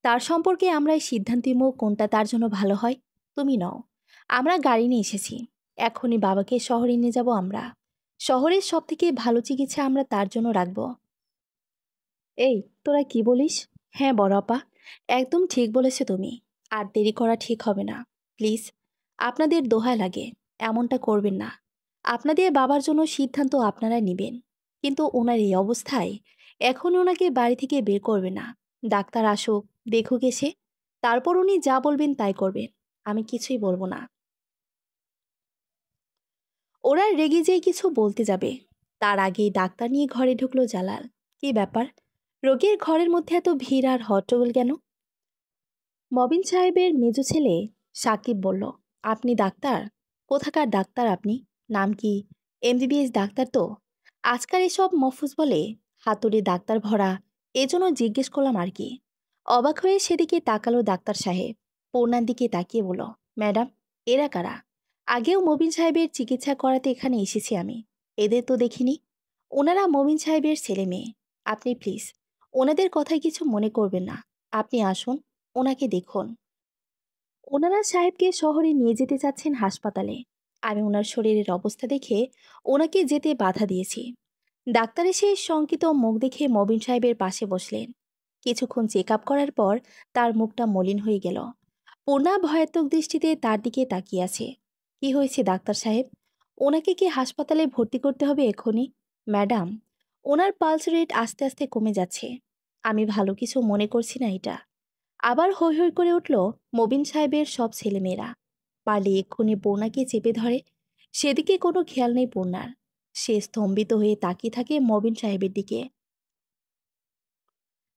তার সম্পর্কে আমরাই সিদ্ধান্ত নিব কোনটা তার জন্য ভালো হয়। তুমি নও। আমরা গাড়ি নিয়ে এসেছি, এখনই বাবাকে শহরে নিয়ে যাব আমরা। শহরের সব থেকে ভালো চিকিৎসা আমরা তার জন্য রাখবো। এই, তোরা কি বলিস? হ্যাঁ বড় আপা, একদম ঠিক বলেছে তুমি। আর দেরি করা ঠিক হবে না। প্লিজ, আপনাদের দোহাই লাগে, এমনটা করবেন না। আপনাদের বাবার জন্য সিদ্ধান্ত আপনারা নেবেন। কিন্তু ওনার এই অবস্থায় এখন ওনাকে বাড়ি থেকে বের করবে না। ডাক্তার আসুক, দেখুক এসে, তারপর উনি যা বলবেন তাই করবেন। আমি কিছুই বলবো না। ওরা রেগে যেয়ে কিছু বলতে যাবে, তার আগেই ডাক্তার নিয়ে ঘরে ঢুকলো জালাল। কি ব্যাপার? রোগীর ঘরের মধ্যে এত ভিড় আর হট্টগোল কেন? মবিন সাহেবের মেজো ছেলে সাকিব বলল, আপনি ডাক্তার? কোথাকার ডাক্তার আপনি? নাম কি? এমবিবিএস ডাক্তার তো? আজকাল এসব মফুজ বলে হাতুড়ে ডাক্তার ভরা, এজন্য জিজ্ঞেস করলাম আর কি। অবাক হয়ে সেদিকে তাকালো ডাক্তার সাহেব। পূর্ণার দিকে তাকিয়ে বলল, ম্যাডাম, এরা কারা? আগেও মবিন সাহেবের চিকিৎসা করাতে এখানে এসেছি আমি, এদের তো দেখিনি। ওনারা মবিন সাহেবের ছেলে মেয়ে। আপনি প্লিজ ওনাদের কথায় কিছু মনে করবেন না। আপনি আসুন, ওনাকে দেখুন। ওনারা সাহেবকে শহরে নিয়ে যেতে চাচ্ছেন হাসপাতালে। আমি ওনার শরীরের অবস্থা দেখে ওনাকে যেতে বাধা দিয়েছি। ডাক্তার এসে শঙ্কিত মুখ দেখে মবিন সাহেবের পাশে বসলেন। কিছুক্ষণ চেক আপ করার পর তার মুখটা মলিন হয়ে গেল। পূর্ণা ভয়াত্মক দৃষ্টিতে তার দিকে তাকিয়ে আছে। কি হয়েছে ডাক্তার সাহেব? ওনাকে কি হাসপাতালে ভর্তি করতে হবে এখনই? ম্যাডাম, ওনার পালস রেট আস্তে আস্তে কমে যাচ্ছে। আমি ভালো কিছু মনে করছি না এটা। আবার হৈ হৈ করে উঠল মবিন সাহেবের সব ছেলেমেয়েরা। পারলে এক্ষুনি পূর্ণাকে চেপে ধরে। সেদিকে কোনো খেয়াল নেই পূর্ণার। সে স্তম্ভিত হয়ে তাকিয়ে থাকে মবিন সাহেবের দিকে।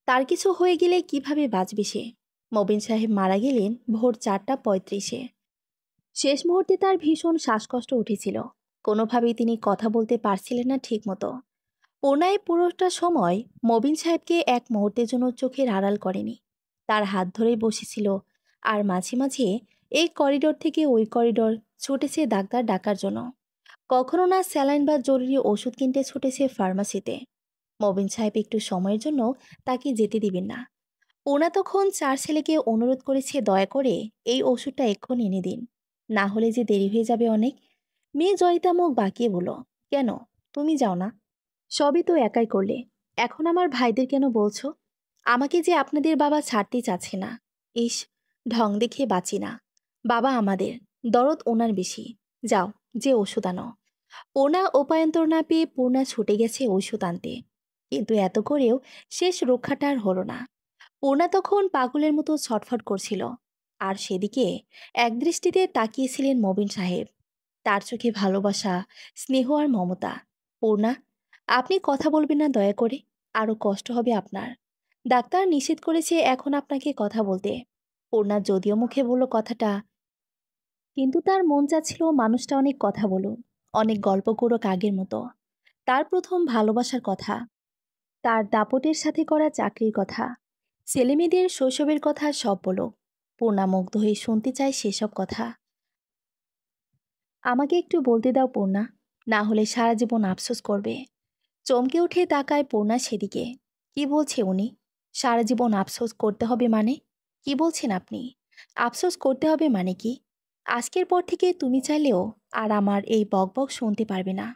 তার কিছু হয়ে গেলে কিভাবে বাঁচবে সে? মবিন সাহেব মারা গেলেন ভোর 4:35-এ। শেষ মুহূর্তে তার ভীষণ শ্বাসকষ্ট উঠেছিল। কোনোভাবেই তিনি কথা বলতে পারছিলেন না ঠিক মতো। পূর্ণায় পুরোটা সময় মবিন সাহেবকে এক মুহূর্তের জন্য চোখের আড়াল করেনি। তার হাত ধরেই বসেছিল। আর মাঝে মাঝে এই করিডোর থেকে ওই করিডোর ছুটেছে ডাক্তার ডাকার জন্য। কখনো না স্যালাইন বা জরুরি ওষুধ কিনতে ছুটেছে ফার্মাসিতে। মবিন সাহেব একটু সময়ের জন্য তাকে যেতে দিবেন না। ওনা তখন চার ছেলেকে অনুরোধ করেছে দয়া করে এই ওষুধটা এক্ষুনি এনে দিন, না হলে যে দেরি হয়ে যাবে অনেক। মেয়ে জয়িতা মুখ বাঁকিয়ে বলল, কেন? তুমি যাও না? সবই তো একাই করলে, এখন আমার ভাইদের কেন বলছো? আমাকে যে আপনাদের বাবা ছাড়তেই চাচ্ছে না। ইস, ঢং দেখে বাঁচি না। বাবা আমাদের, দরদ ওনার বেশি। যাও, যে ওষুধ আনো। পূর্ণা উপায়ন্তর না পেয়ে পূর্ণা ছুটে গেছে ওষুধ আনতে। কিন্তু এত করেও শেষ রক্ষাটা আর হলো না। পূর্ণা তখন পাগলের মতো ছটফট করছিল। আর সেদিকে একদৃষ্টিতে তাকিয়েছিলেন মবিন সাহেব। তার চোখে ভালোবাসা, স্নেহ আর মমতা। পূর্ণা, আপনি কথা বলবেন না দয়া করে, আরও কষ্ট হবে আপনার। ডাক্তার নিষেধ করেছে এখন আপনাকে কথা বলতে। পূর্ণা যদিও মুখে বলল কথাটা, কিন্তু তার মন চাচ্ছিল মানুষটা অনেক কথা বলুক, অনেক গল্প করুক আগের মতো। তার প্রথম ভালোবাসার কথা, তার দাপটের সাথে করা চাকরির কথা, ছেলেমেয়েদের শৈশবের কথা সব বলুক। পূর্ণা মুগ্ধ হয়ে শুনতে চায় সেসব কথা। আমাকে একটু বলতে দাও পূর্ণা, না হলে সারা জীবন আফসোস করবে। চমকে উঠে তাকায় পূর্ণা সেদিকে। কি বলছে উনি? সারা জীবন আফসোস করতে হবে মানে? কি বলছেন আপনি? আফসোস করতে হবে মানে কি? আজকের পর থেকে তুমি চাইলেও আর আমার এই বকবক শুনতে পারবে না।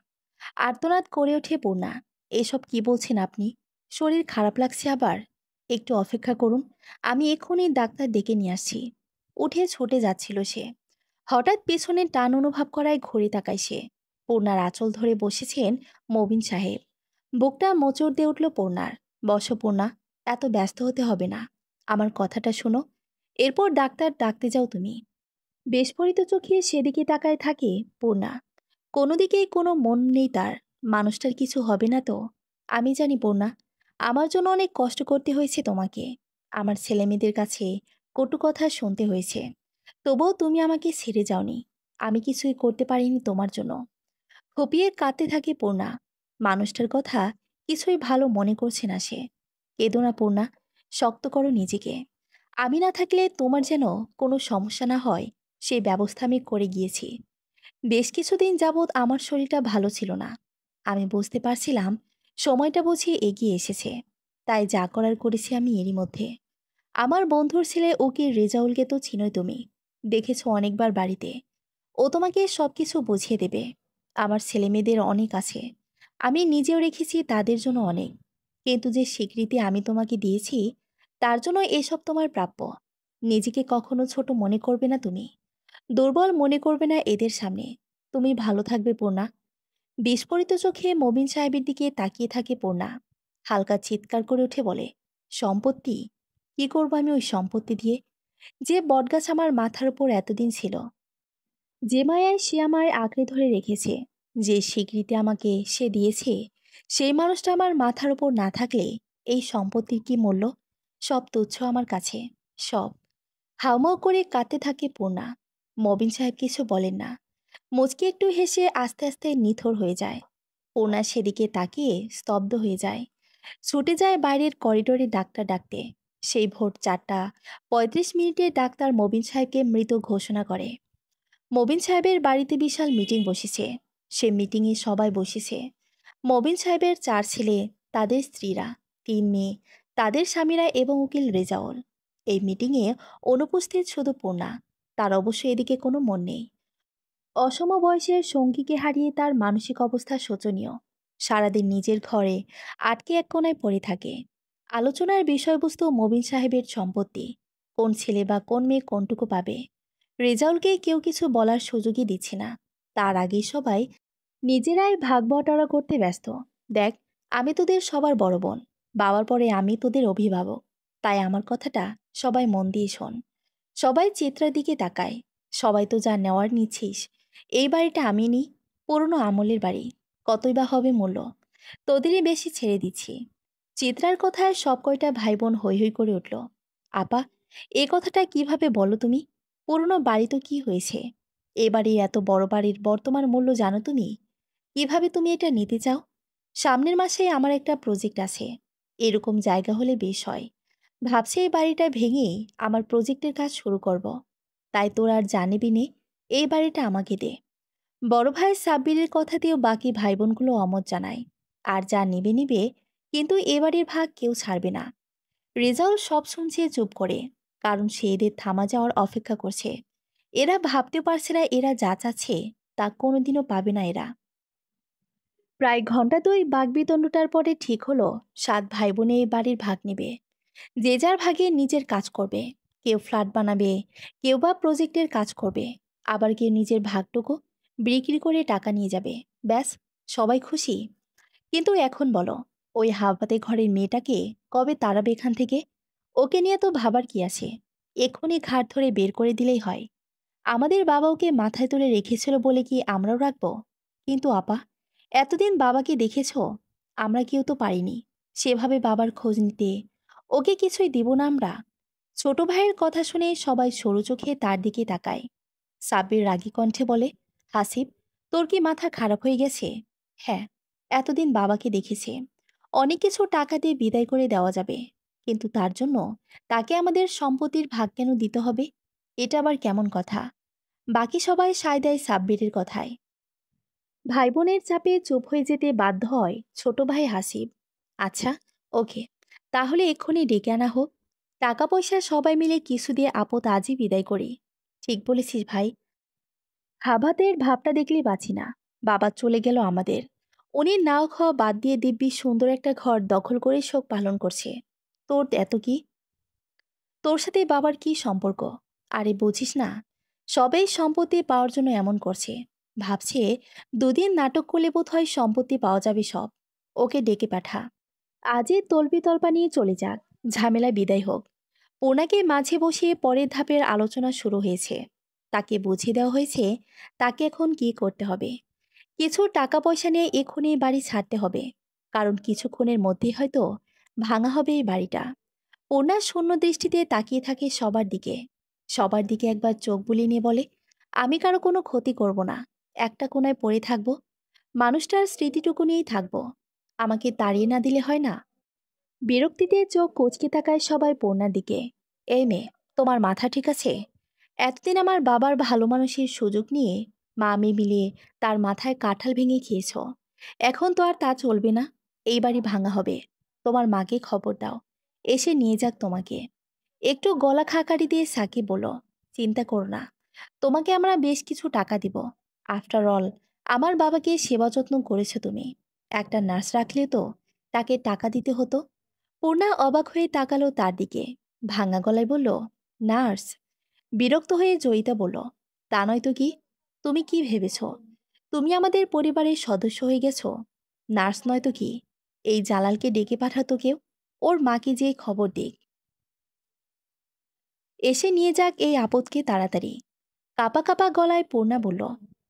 আর্তনাদ করে ওঠে পূর্ণা। এসব কি বলছেন আপনি? শরীর খারাপ লাগছে আবার? একটু অপেক্ষা করুন, আমি এক্ষুনি ডাক্তার ডেকে নিয়ে আসছি। উঠে ছুটে যাচ্ছিল সে। হঠাৎ পেছনে টান অনুভব করায় ঘড়ি তাকায় সে। পূর্ণার আঁচল ধরে বসেছেন মবিন সাহেব। বুকটা মোচড় দিয়ে উঠল পূর্ণার। বসো পূর্ণা, এত ব্যস্ত হতে হবে না, আমার কথাটা শোনো। এরপর ডাক্তার ডাকতে যাও তুমি। বিস্ফোরিত চোখে সেদিকে তাকায় থাকে পূর্ণা। কোনো দিকেই কোনো মন নেই তার। মানুষটার কিছু হবে না তো? আমি জানি পূর্ণা, আমার জন্য অনেক কষ্ট করতে হয়েছে তোমাকে। আমার ছেলেমেয়েদের কাছে কটু কথা শুনতে হয়েছে। তবুও তুমি আমাকে ছেড়ে যাওনি। আমি কিছুই করতে পারিনি তোমার জন্য। ফুপিয়ে কাঁদতে থাকে পূর্ণা। মানুষটার কথা কিছুই ভালো মনে করছে না সে। কেঁদো না পূর্ণা, শক্ত করো নিজেকে। আমি না থাকলে তোমার যেন কোনো সমস্যা না হয়, সেই ব্যবস্থা আমি করে গিয়েছি। বেশ কিছুদিন যাবৎ আমার শরীরটা ভালো ছিল না। আমি বুঝতে পারছিলাম সময়টা বুঝি এগিয়ে এসেছে। তাই যা করার করেছি আমি এরই মধ্যে। আমার বন্ধুর ছেলে উকিল রেজাউলকে তো চিনোই তুমি, দেখেছো অনেকবার বাড়িতে। ও তোমাকে সবকিছু বুঝিয়ে দেবে। আমার ছেলেমেয়েদের অনেক আছে, আমি নিজেও রেখেছি তাদের জন্য অনেক। কিন্তু যে স্বীকৃতি আমি তোমাকে দিয়েছি, তার জন্য এসব তোমার প্রাপ্য। নিজেকে কখনো ছোট মনে করবে না তুমি, দুর্বল মনে করবে না এদের সামনে। তুমি ভালো থাকবে পূর্ণা। বিস্ফোরিত চোখে মবিন সাহেবের দিকে তাকিয়ে থাকে পূর্ণা। হালকা চিৎকার করে উঠে বলে, সম্পত্তি? কি করবো আমি ওই সম্পত্তি দিয়ে? যে বটগাছ আমার মাথার উপর এতদিন ছিল, যে মায়ায় সে আমায় আঁকড়ে ধরে রেখেছে, যে স্বীকৃতি আমাকে সে দিয়েছে, সেই মানুষটা আমার মাথার উপর না থাকলে এই সম্পত্তির কি মূল্য? সব তুচ্ছ আমার কাছে, সব। হাউমাউ করে কাঁদতে থাকে পূর্ণা। মবিন সাহেব কিছু বলেন না। মুচকি একটু হেসে আস্তে আস্তে নিথর হয়ে যায়। পূর্ণা সেদিকে তাকিয়ে স্তব্ধ হয়ে যায়। ছুটে যায় বাইরের করিডোরে ডাক্তার ডাকতে। সেই ভোর 4:35 ডাক্তার মবিন সাহেবকে মৃত ঘোষণা করে। মবিন সাহেবের বাড়িতে বিশাল মিটিং বসেছে। সে মিটিংয়ে সবাই বসেছে। মবিন সাহেবের 4 ছেলে, তাদের স্ত্রীরা, 3 মেয়ে, তাদের স্বামীরা এবং উকিল রেজাউল। এই মিটিংয়ে অনুপস্থিত শুধু পূর্ণা। তার অবশ্য এদিকে কোনো মন নেই। অসম বয়সের সঙ্গীকে হারিয়ে তার মানসিক অবস্থা শোচনীয়। সারাদিন নিজের ঘরে আটকে এক কোণায় পড়ে থাকে। আলোচনার বিষয়বস্তু মবিন সাহেবের সম্পত্তি। কোন ছেলে বা কোন মেয়ে কোনটুকু পাবে। রেজাউলকে কেউ কিছু বলার সুযোগই দিচ্ছে না। তার আগেই সবাই নিজেরাই ভাগ বটারা করতে ব্যস্ত। দেখ, আমি তোদের সবার বড় বোন। বাবার পরে আমি তোদের অভিভাবক। তাই আমার কথাটা সবাই মন দিয়ে শোন। সবাই চিত্রার দিকে তাকায়। সবাই তো যা নেওয়ার নিচ্ছিস। এই বাড়িটা আমি নিই, পুরনো আমলের বাড়ি। কতই বা হবে মূল্য? তোদেরই বেশি ছেড়ে দিচ্ছি। চিত্রার কথায় সব কয়টা ভাই বোন হৈ হৈ করে উঠল। আপা, এ কথাটা কিভাবে বলো তুমি? পুরনো বাড়ি তো কি হয়েছে? এ বাড়ির এত বড় বাড়ির বর্তমান মূল্য জানো তুমি? কিভাবে তুমি এটা নিতে চাও? সামনের মাসে আমার একটা প্রজেক্ট আছে। এরকম জায়গা হলে বেশ হয়। ভাবছি এই বাড়িটা ভেঙে আমার প্রজেক্টের কাজ শুরু করব। তাই তোর আর জানিবি নে, এই বাড়িটা আমাকে দে। বড় ভাই সাব্বিরের কথাতেও বাকি ভাই বোনগুলো অমত জানায়। আর যা নিবে নিবে, কিন্তু এ বাড়ির ভাগ কেউ ছাড়বে না। রেজাউল সব শুনছে চুপ করে, কারণ সে এদের থামা যাওয়ার অপেক্ষা করছে। এরা ভাবতে পারছে না এরা যা চাচ্ছে তা কোনোদিনও পাবে না এরা। প্রায় ঘন্টা 2 বাকবিতণ্ডটার পরে ঠিক হলো 7 ভাই বোনে এই বাড়ির ভাগ নেবে। যে যার ভাগে নিজের কাজ করবে। কেউ ফ্ল্যাট বানাবে, কেউ বা প্রজেক্টের কাজ করবে, আবার কেউ নিজের ভাগটুকু বিক্রি করে টাকা নিয়ে যাবে। ব্যাস, সবাই খুশি। কিন্তু এখন বলো, ওই হাফাতে ঘরের মেয়েটাকে কবে তাড়াবে এখান থেকে? ওকে নিয়ে তো ভাবার কি আছে? এক্ষুনি ঘাট ধরে বের করে দিলেই হয়। আমাদের বাবা ওকে মাথায় তুলে রেখেছিল বলে কি আমরাও রাখবো? কিন্তু আপা, এতদিন বাবাকে দেখেছ, আমরা কেউ তো পারিনি সেভাবে বাবার খোঁজ নিতে। ওকে কিছুই দিব না আমরা? ছোট ভাইয়ের কথা শুনে সবাই সরু চোখে তার দিকে তাকায়। সাব্বির রাগী কণ্ঠে বলে, হাসিব, তোর কি মাথা খারাপ হয়ে গেছে? হ্যাঁ, এতদিন বাবাকে দেখেছে। অনেক কিছু টাকা দিয়ে বিদায় করে দেওয়া যাবে, কিন্তু তার জন্য তাকে আমাদের সম্পত্তির ভাগ কেন দিতে হবে? এটা আবার কেমন কথা? বাকি সবাই সায় দেয় সাব্বিরের কথায়। ভাই বোনের চাপে চুপ হয়ে যেতে বাধ্য হয় ছোট ভাই হাসিব। আচ্ছা, ওকে, তাহলে এক্ষুনি ডেকে আনা হোক। টাকা পয়সা সবাই মিলে কিছু দিয়ে আপদ আজই বিদায় করি। ঠিক বলেছিস ভাই। হাবাতের ভাবটা দেখলেই বাঁচি না। বাবা চলে গেল আমাদের। উনি নাও খাওয়া বাদ দিয়ে দিব্যি সুন্দর একটা ঘর দখল করে শোক পালন করছে। তোর এত কি? তোর সাথে বাবার কি সম্পর্ক? আরে বুঝিস না, সবাই সম্পত্তি পাওয়ার জন্য এমন করছে। ভাবছে দুদিন নাটক করলে বোধ হয় সম্পত্তি পাওয়া যাবে সব। ওকে ডেকে পাঠা। আজই তলবি তলপা নিয়ে চলে যাক, ঝামেলা বিদায় হোক। ওনাকে মাঝে বসিয়ে পরের ধাপের আলোচনা শুরু হয়েছে। তাকে বুঝিয়ে দেওয়া হয়েছে তাকে এখন কি করতে হবে। কিছু টাকা পয়সা নিয়ে এক্ষুনি বাড়ি ছাড়তে হবে, কারণ কিছুক্ষণের মধ্যেই হয়তো ভাঙা হবে এই বাড়িটা। পূর্ণা শূন্য দৃষ্টিতে তাকিয়ে থাকে সবার দিকে। সবার দিকে একবার চোখ বুলিয়ে নিয়ে বলে, আমি কারো কোনো ক্ষতি করব না। একটা কোনায় পড়ে থাকবো, মানুষটার স্মৃতিটুকু নিয়েই থাকবো। আমাকে তাড়িয়ে না দিলে হয় না? বিরক্তিতে চোখ কুঁচকে তাকায় সবাই পূর্ণার দিকে। এই মেয়ে, তোমার মাথা ঠিক আছে? এতদিন আমার বাবার ভালো মানুষের সুযোগ নিয়ে মা আমি মিলিয়ে তার মাথায় কাঁঠাল ভেঙে খেয়েছ। এখন তো আর তা চলবে না। এই বাড়ি ভাঙা হবে। তোমার মাকে খবর দাও, এসে নিয়ে যাক তোমাকে। একটু গলা খাকারি দিয়ে সাকিব বলল, চিন্তা করো না, তোমাকে আমরা বেশ কিছু টাকা দিব। আফটার অল আমার বাবাকে সেবা যত্ন করেছো তুমি। একটা নার্স রাখলে তো তাকে টাকা দিতে হতো। পূর্ণা অবাক হয়ে তাকালো তার দিকে, ভাঙা গলায় বলল, নার্স? বিরক্ত হয়ে জয়িতা বলল, তা নয় তো কি? তুমি কি ভেবেছ তুমি আমাদের পরিবারের সদস্য হয়ে গেছো? নার্স নয় তো কি? এই জালালকে ডেকে পাঠাতো কেউ, ওর মাকে যেয়ে খবর দিক, এসে নিয়ে যাক এই আপদকে তাড়াতাড়ি। কাপা কাপা গলায় পূর্ণা বলল,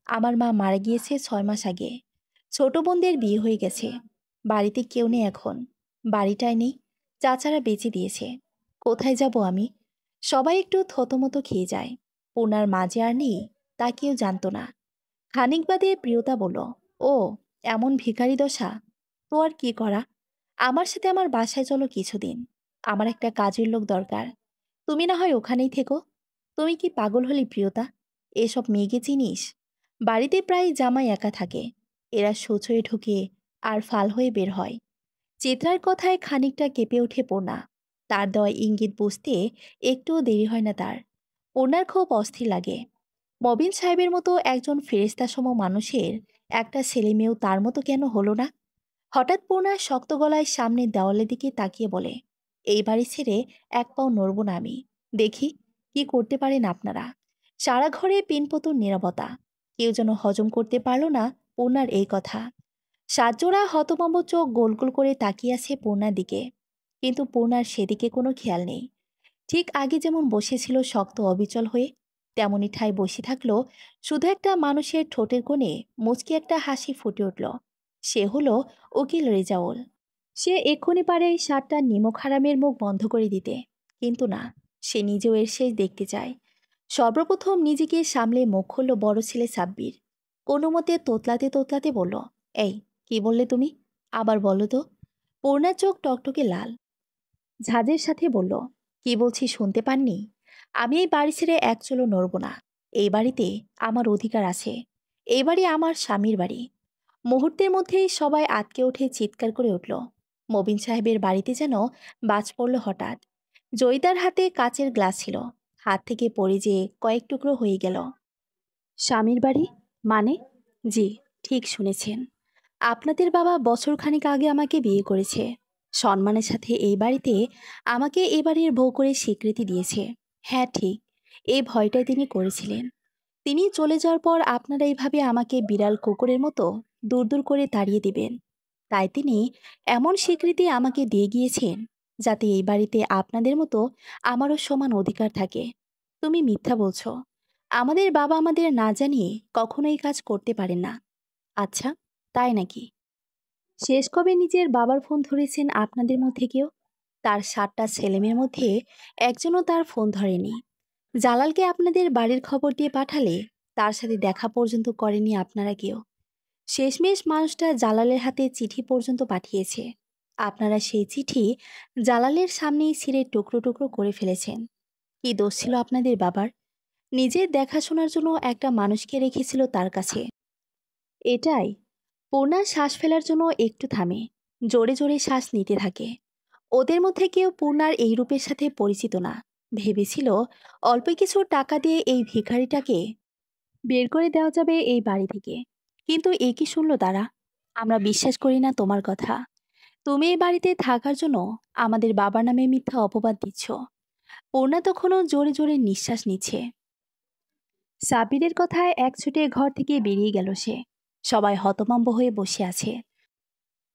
আমার মা মারা গিয়েছে 6 মাস আগে। ছোট বোনদের বিয়ে হয়ে গেছে। বাড়িতে কেউ নেই এখন। বাড়িটাই নেই, চাচারা বেঁচে দিয়েছে। কোথায় যাব আমি? সবাই একটু থতমতো খেয়ে যায়। পূর্ণার মাঝে আর নেই তা কেউ জানতো না। খানিক বাদে প্রিয়তা বলল, ও, এমন ভিখারি দশা? তো আর কি করা? আমার সাথে আমার বাসায় চলো কিছুদিন। আমার একটা কাজের লোক দরকার। তুমি না হয় ওখানেই থেকো। তুমি কি পাগল হলি প্রিয়তা? এসব মেয়েকে চিনিস? বাড়িতে প্রায় জামাই একা থাকে। এরা শোচ হয়ে ঢুকে আর ফাল হয়ে বের হয়। চিত্রার কথায় খানিকটা কেঁপে ওঠে পূর্ণা। তার দেওয়া ইঙ্গিত বুঝতে একটুও দেরি হয় না তার। পূর্ণার খুব অস্থির লাগে। মবিন সাহেবের মতো একজন ফেরেস্তাসম মানুষের একটা ছেলে মেয়েও তার মতো কেন হলো না? হঠাৎ পূর্ণা শক্ত গলায় সামনের দেওয়ালের দিকে তাকিয়ে বলে, এই বাড়ি ছেড়ে এক পাও নড়ব না আমি। দেখি কি করতে পারেন আপনারা। সারা ঘরে পিনপতন নীরবতা। কেউ যেন হজম করতে পারল না পূর্ণার এই কথা। সাতজোড়া হতভম্ব চোখ গোল গোল করে তাকিয়ে আছে পূর্ণার দিকে, কিন্তু পূর্ণার সেদিকে কোনো খেয়াল নেই। ঠিক আগে যেমন বসেছিল শক্ত অবিচল হয়ে, তেমনি ঠায় বসে থাকলো। শুধু একটা মানুষের ঠোঁটের কোণে মুচকি একটা হাসি ফুটে উঠল। সে হলো উকিল রেজাউল। সে এক্ষুনি পারে সাতটা নিমক হারামের মুখ বন্ধ করে দিতে, কিন্তু না, সে নিজেও এর শেষ দেখতে চায়। সর্বপ্রথম নিজেকে সামলে মুখ খুলল বড় ছেলে সাব্বির। কোনো মতে তোতলাতে তোতলাতে বলল, এই, কি বললে তুমি? আবার বলো তো। পূর্ণার চোখ টকটকে লাল। ঝাঁজের সাথে বলল, কি বলছি শুনতে পাননি? আমি এই বাড়ি ছেড়ে এক চুলো নড়ব না। এই বাড়িতে আমার অধিকার আছে। এই বাড়ি আমার স্বামীর বাড়ি। মুহূর্তের মধ্যেই সবাই আতকে উঠে চিৎকার করে উঠল। মবিন সাহেবের বাড়িতে যেন বাজ পড়ল হঠাৎ। জয়িতার হাতে কাচের গ্লাস ছিল, হাত থেকে পড়ে যেয়ে কয়েক টুকরো হয়ে গেল। স্বামীর বাড়ি মানে? জি, ঠিক শুনেছেন। আপনাদের বাবা বছরখানেক আগে আমাকে বিয়ে করেছে। সম্মানের সাথে এই বাড়িতে আমাকে এ বাড়ির বউ করে স্বীকৃতি দিয়েছে। হ্যাঁ ঠিক, এই ভয়টাই তিনি করেছিলেন। তিনি চলে যাওয়ার পর আপনারা এইভাবে আমাকে বিড়াল কুকুরের মতো দূর দূর করে তাড়িয়ে দিবেন। তাই তিনি এমন স্বীকৃতি আমাকে দিয়ে গিয়েছেন যাতে এই বাড়িতে আপনাদের মতো আমারও সমান অধিকার থাকে। তুমি মিথ্যা বলছো। আমাদের বাবা আমাদের না জানিয়ে কখনো এই কাজ করতে পারেন না। আচ্ছা, তাই নাকি? শেষ কবে নিজের বাবার ফোন ধরেছেন আপনাদের মধ্যে কেউ? তার 7টা ছেলেমেয়ের মধ্যে একজনও তার ফোন ধরেনি। জালালকে আপনাদের বাড়ির খবর দিয়ে পাঠালে তার সাথে দেখা পর্যন্ত করেনি আপনারা কেউ। শেষমেশ মানুষটা জালালের হাতে চিঠি পর্যন্ত পাঠিয়েছে। আপনারা সেই চিঠি জালালের সামনেই ছিঁড়ে টুকরো টুকরো করে ফেলেছেন। কি দোষ ছিল আপনাদের বাবার? নিজের দেখাশোনার জন্য একটা মানুষকে রেখেছিল তার কাছে। এটাই। পূর্ণা শ্বাস ফেলার জন্য একটু থামে, জোরে জোরে শ্বাস নিতে থাকে। ওদের মধ্যে কেউ পূর্ণার এই রূপের সাথে পরিচিত না। ভেবেছিল অল্প কিছু টাকা দিয়ে এই ভিখারিটাকে বের করে দেওয়া যাবে এই বাড়ি থেকে। কিন্তু এ কি শুনল তারা? আমরা বিশ্বাস করি না তোমার কথা। তুমি এই বাড়িতে থাকার জন্য আমাদের বাবার নামে মিথ্যা অপবাদ দিচ্ছ। পূর্ণা তখনও জোরে জোরে নিঃশ্বাস নিচ্ছে। সাবিরের কথায় এক ছুটে ঘর থেকে বেরিয়ে গেল সে। সবাই হতভম্ব হয়ে বসে আছে।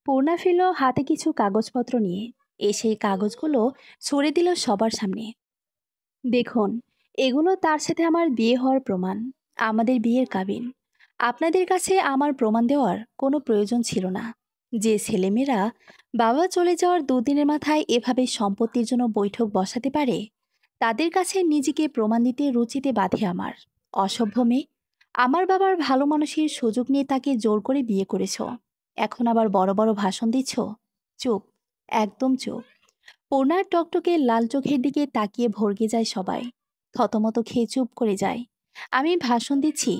পূর্ণা ফিরল হাতে কিছু কাগজপত্র নিয়ে। সেই কাগজগুলো ছড়ে দিল সবার সামনে। দেখুন, এগুলো তার সাথে আমার বিয়ে হওয়ার প্রমাণ, আমাদের বিয়ের কাবিন। আপনাদের কাছে আমার প্রমাণ দেওয়ার কোনো প্রয়োজন ছিল না। যে ছেলেমেয়েরা বাবা চলে যাওয়ার দুদিনের মাথায় এভাবে সম্পত্তির জন্য বৈঠক বসাতে পারে, তাদের কাছে নিজেকে প্রমাণ দিতে রুচিতে বাধে আমার। অসভ্য মেয়ে, আমার বাবার ভালো মানুষের সুযোগ নিয়ে তাকে জোর করে বিয়ে করেছ, এখন আবার বড় বড় ভাষণ দিচ্ছ। চুপ, একদম চুপ। পূর্ণার টকটকে লাল চোখের দিকে তাকিয়ে ভরকে যায় সবাই। থতমত খেয়ে চুপ করে যায়। আমি ভাষণ দিচ্ছি,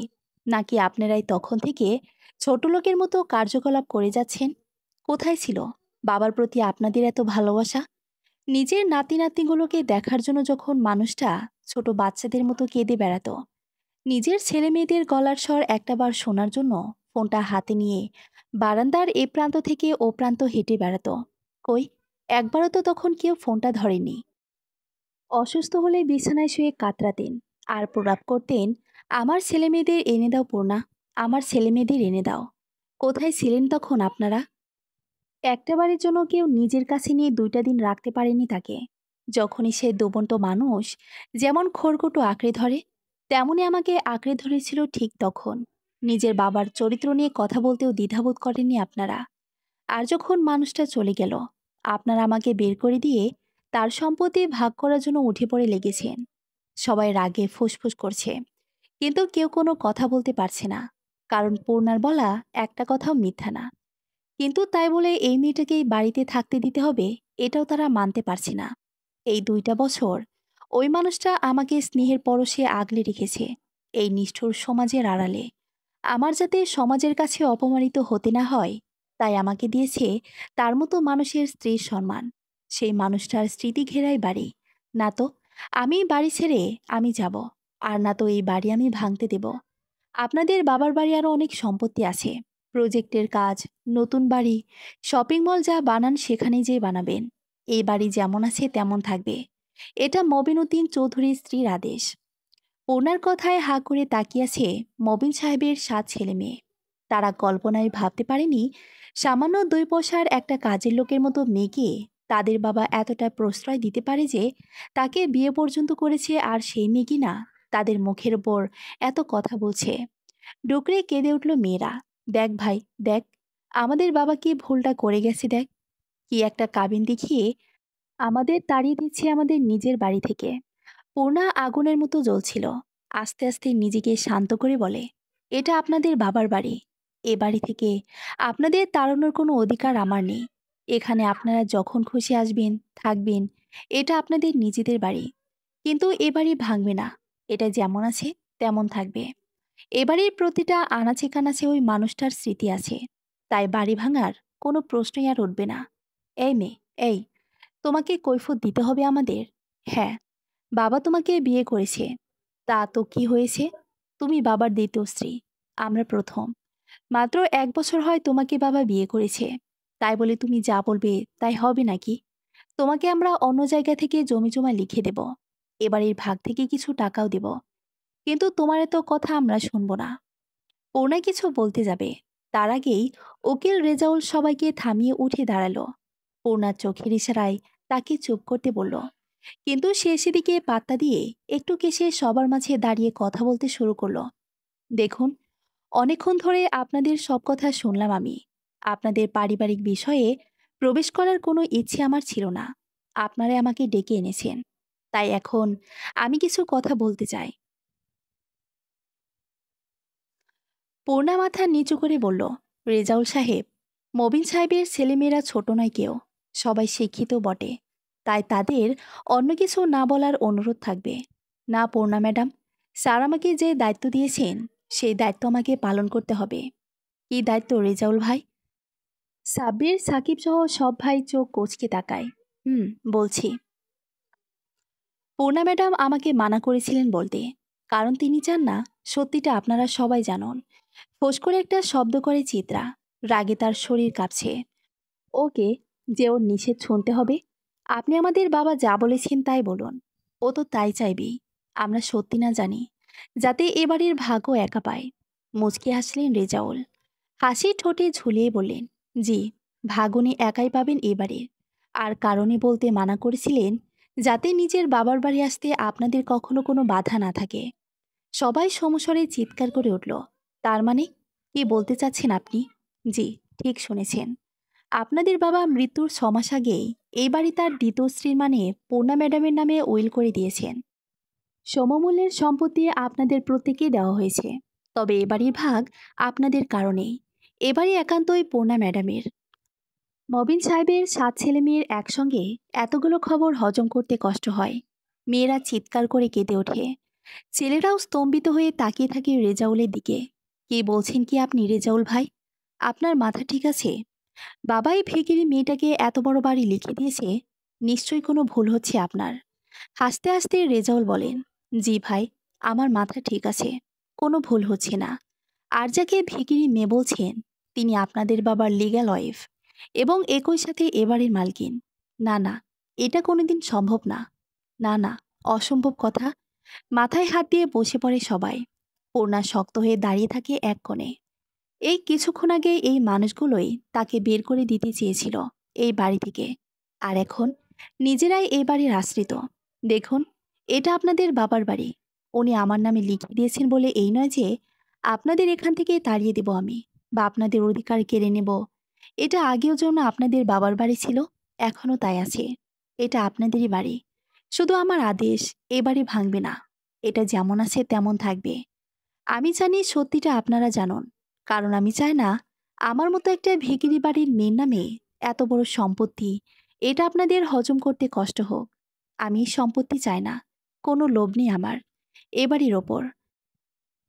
নাকি আপনারাই তখন থেকে ছোট লোকের মতো কার্যকলাপ করে যাচ্ছেন? কোথায় ছিল বাবার প্রতি আপনাদের এত ভালোবাসা? নিজের নাতি নাতনিগুলোকে দেখার জন্য যখন মানুষটা ছোট বাচ্চাদের মতো কেঁদে বেড়াতো, নিজের ছেলে মেয়েদের গলার স্বর একটাবার শোনার জন্য ফোনটা হাতে নিয়ে বারান্দার এ প্রান্ত থেকে ও প্রান্ত হেঁটে বেড়াতো, কই একবারও তো তখন কেউ ফোনটা ধরেনি। অসুস্থ হলে বিছানায় শুয়ে কাতরাতেন আর প্রলাপ করতেন, আমার ছেলে মেয়েদের এনে দাও পূর্ণা, আমার ছেলে মেয়েদের এনে দাও। কোথায় ছিলেন তখন আপনারা? একটা বাড়ির জন্য কেউ নিজের কাছে নিয়ে 2টা দিন রাখতে পারেনি তাকে। যখনই সে দোবন্ত মানুষ যেমন খড়কুটো আঁকড়ে ধরে, তেমনি আমাকে আঁকড়ে ধরেছিল ঠিক তখন। নিজের বাবার চরিত্র নিয়ে কথা বলতেও দ্বিধাবোধ করেননি আপনারা। আর যখন মানুষটা চলে গেল, আপনারা আমাকে বের করে দিয়ে তার সম্পত্তি ভাগ করার জন্য উঠে পড়ে লেগেছেন। সবাই রাগে ফুসফুস করছে, কিন্তু কেউ কোনো কথা বলতে পারছে না, কারণ পূর্ণার বলা একটা কথাও মিথ্যা না। কিন্তু তাই বলে এই মেয়েটাকেই বাড়িতে থাকতে দিতে হবে, এটাও তারা মানতে পারছে না। এই 2টা বছর ওই মানুষটা আমাকে স্নেহের পরশে আগলে রেখেছে, এই নিষ্ঠুর সমাজের আড়ালে। আমার যাতে সমাজের কাছে অপমানিত হতে না হয়, তাই আমাকে দিয়েছে তার মতো মানুষের স্ত্রীর সম্মান। সেই মানুষটার স্মৃতি ঘেরাই বাড়ি। না তো আমি বাড়ি ছেড়ে আমি যাব, আর না তো এই বাড়ি আমি ভাঙতে দেব। আপনাদের বাবার বাড়ি আরও অনেক সম্পত্তি আছে, প্রজেক্টের কাজ, নতুন বাড়ি, শপিং মল যা বানান সেখানেই যেয়ে বানাবেন। এই বাড়ি যেমন আছে তেমন থাকবে। এটা মবিনুদ্দিন চৌধুরীর স্ত্রীর আদেশ। ওনার কথায় হাঁ করে তাকিয়েছে মবিন সাহেবের 7 ছেলে মেয়ে। তারা কল্পনায় ভাবতে পারেনি সামান্য 2 পয়সার একটা কাজের লোকের মতো মেয়েকে তাদের বাবা এতটা প্রশ্রয় দিতে পারে যে তাকে বিয়ে পর্যন্ত করেছে, আর সেই মেয়ে কিনা তাদের মুখের ওপর এত কথা বলছে। ডুকরে কেঁদে উঠল মেয়েরা। দেখ ভাই, দেখ, আমাদের বাবা কি ভুলটা করে গেছে, দেখ, কি একটা কাবিন দেখিয়ে আমাদের তাড়িয়ে দিচ্ছে আমাদের নিজের বাড়ি থেকে। পূর্ণা আগুনের মতো জ্বলছিল। আস্তে আস্তে নিজেকে শান্ত করে বলে, এটা আপনাদের বাবার বাড়ি। এ বাড়ি থেকে আপনাদের তাড়ানোর কোনো অধিকার আমার নেই। এখানে আপনারা যখন খুশি আসবেন, থাকবেন। এটা আপনাদের নিজেদের বাড়ি। কিন্তু এ বাড়ি ভাঙবে না, এটা যেমন আছে তেমন থাকবে। এ বাড়ির প্রতিটা আনাচে কানাচে ওই মানুষটার স্মৃতি আছে, তাই বাড়ি ভাঙার কোনো প্রশ্নই আর উঠবে না। এই মেয়ে, এই, তোমাকে কৈফিয়ত দিতে হবে আমাদের। হ্যাঁ, বাবা তোমাকে বিয়ে করেছে, তা তো কি হয়েছে? তুমি বাবার দ্বিতীয় স্ত্রী, আমরা প্রথম। মাত্র 1 বছর হয় তোমাকে বাবা বিয়ে করেছে, তাই বলে তুমি যা বলবে তাই হবে নাকি? তোমাকে আমরা অন্য জায়গা থেকে জমি জমা লিখে দেব, এবারের ভাগ থেকে কিছু টাকাও দেব, কিন্তু তোমার এত কথা আমরা শুনবো না। পূর্ণা কিছু বলতে যাবে, তার আগেই উকিল রেজাউল সবাইকে থামিয়ে উঠে দাঁড়ালো। পূর্ণার চোখের ইশারায় তাকে চুপ করতে বলল, কিন্তু সে সেদিকে পাত্তা দিয়ে একটু কেসে সবার মাঝে দাঁড়িয়ে কথা বলতে শুরু করলো। দেখুন, অনেকক্ষণ ধরে আপনাদের সব কথা শুনলাম আমি। আপনাদের পারিবারিক বিষয়ে প্রবেশ করার কোনো ইচ্ছে আমার ছিল না। আপনারা আমাকে ডেকে এনেছেন, তাই এখন আমি কিছু কথা বলতে চাই। পূর্ণা মাথা নিচু করে বলল, রেজাউল সাহেব, মবিন সাহেবের ছেলেমেয়েরা ছোট নয় কেউ, সবাই শিক্ষিত বটে, তাই তাদের অন্য কিছু না বলার অনুরোধ থাকবে। না পূর্ণা ম্যাডাম, স্যার আমাকে যে দায়িত্ব দিয়েছেন সেই দায়িত্ব আমাকে পালন করতে হবে। কী দায়িত্ব রেজাউল ভাই? সাব্বির সাকিব সহ সব ভাই চোখ কোচকে তাকায়। বলছি। পূর্ণা ম্যাডাম আমাকে মানা করেছিলেন বলতে, কারণ তিনি চান না সত্যিটা আপনারা সবাই জানুন। ফোঁস করে একটা শব্দ করে চিত্রা। রাগে তার শরীর কাঁপছে। ওকে, যে ওর নিষেধ শুনতে হবে? আপনি আমাদের বাবা যা বলেছেন তাই বলুন। ও তো তাই চাইবেই। আমরা সত্যি না জানি, যাতে এবারের ভাগ্য একা পায়। মুচকি হাসলেন রেজাউল। হাসি ঠোঁটে ঝুলিয়ে বললেন, জি, ভাগুনি একাই পাবেন এবারে। আর কারণে বলতে মানা করেছিলেন, যাতে নিজের বাবার বাড়ি আসতে আপনাদের কখনো কোনো বাধা না থাকে। সবাই সমস্বরে চিৎকার করে উঠল, তার মানে কি বলতে চাচ্ছেন আপনি? জি, ঠিক শুনেছেন। আপনাদের বাবা মৃত্যুর 6 মাস আগেই এই বাড়ি তার দ্বিতীয় স্ত্রীর মানে পূর্ণা ম্যাডামের নামে উইল করে দিয়েছেন। সমমূল্যের সম্পত্তি আপনাদের প্রত্যেকেই দেওয়া হয়েছে। তবে এবাড়ির ভাগ আপনাদের কারণেই। এবারই একান্তই পূর্ণা ম্যাডামের। মবিন সাহেবের 7 ছেলে মেয়ের একসঙ্গে এতগুলো খবর হজম করতে কষ্ট হয়। মেয়েরা চিৎকার করে কেঁদে ওঠে। ছেলেরাও স্তম্ভিত হয়ে তাকিয়ে থাকে রেজাউলের দিকে। কি বলছেন কি আপনি রেজাউল ভাই? আপনার মাথা ঠিক আছে? বাবাই ভিখিরি মেয়েটাকে এত বড় বাড়ি লিখে দিয়েছে, নিশ্চয়ই কোনো ভুল হচ্ছে আপনার। হাসতে হাসতে রেজাউল বলেন, জি ভাই, আমার মাথা ঠিক আছে, কোনো ভুল হচ্ছে না। আর যাকে ভিখিরি মেয়ে বলছেন, তিনি আপনাদের বাবার লিগ্যাল ওয়াইফ এবং একই সাথে এবারের মালকিন। না না, এটা কোনোদিন সম্ভব না। না না, অসম্ভব কথা। মাথায় হাত দিয়ে বসে পড়ে সবাই। পূর্ণা শক্ত হয়ে দাঁড়িয়ে থাকে এক কোণে। এই কিছুক্ষণ আগে এই মানুষগুলোই তাকে বের করে দিতে চেয়েছিল এই বাড়ি থেকে। আর এখন নিজেরাই এই বাড়ির আশ্রিত। দেখুন, এটা আপনাদের বাবার বাড়ি। উনি আমার নামে লিখে দিয়েছেন বলে এই নয় যে আপনাদের এখান থেকে তাড়িয়ে দেব আমি, বা আপনাদের অধিকার কেড়ে নেব। এটা আগেও যেন আপনাদের বাবার বাড়ি ছিল, এখনও তাই আছে। এটা আপনাদেরই বাড়ি। শুধু আমার আদেশ, এ বাড়ি ভাঙবে না। এটা যেমন আছে তেমন থাকবে। আমি জানি সত্যিটা আপনারা জানুন, কারণ আমি চাই না আমার মতো একটা ভিখিরি বাড়ির মেয়ের নামে এত বড় সম্পত্তি, এটা আপনাদের হজম করতে কষ্ট হোক। আমি এই সম্পত্তি চাই না, কোনো লোভ নেই আমার এ বাড়ির ওপর।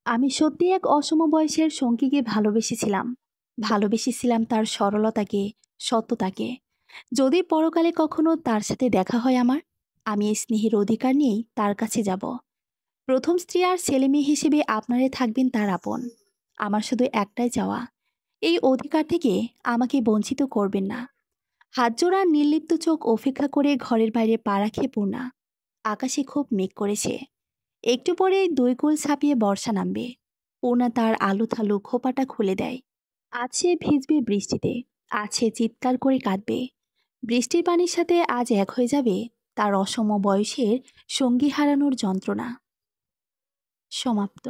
আমি সত্যি এক অসম বয়সের সঙ্গীকে ভালোবেসেছিলাম তার সরলতাকে, সত্যতাকে। যদি পরকালে কখনো তার সাথে দেখা হয় আমার, আমি এই স্নেহের অধিকার নিয়েই তার কাছে যাব। প্রথম স্ত্রী আর ছেলেমেয়ে হিসেবে আপনারা থাকবেন তার আপন। আমার শুধু একটাই চাওয়া, এই অধিকার থেকে আমাকে বঞ্চিত করবেন না। হাতজোড়া নির্লিপ্ত চোখ অপেক্ষা করে ঘরের বাইরে পা রাখে পূর্ণা। আকাশে খুব মেঘ করেছে। একটু পরে 2 কুল ছাপিয়ে বর্ষা নামবে। পূর্ণা তার আলু থালু খোপাটা খুলে দেয়। আজ সে ভিজবে বৃষ্টিতে, আজ সে চিৎকার করে কাঁদবে। বৃষ্টির পানির সাথে আজ এক হয়ে যাবে তার অসম বয়সের সঙ্গী হারানোর যন্ত্রণা। সমাপ্ত।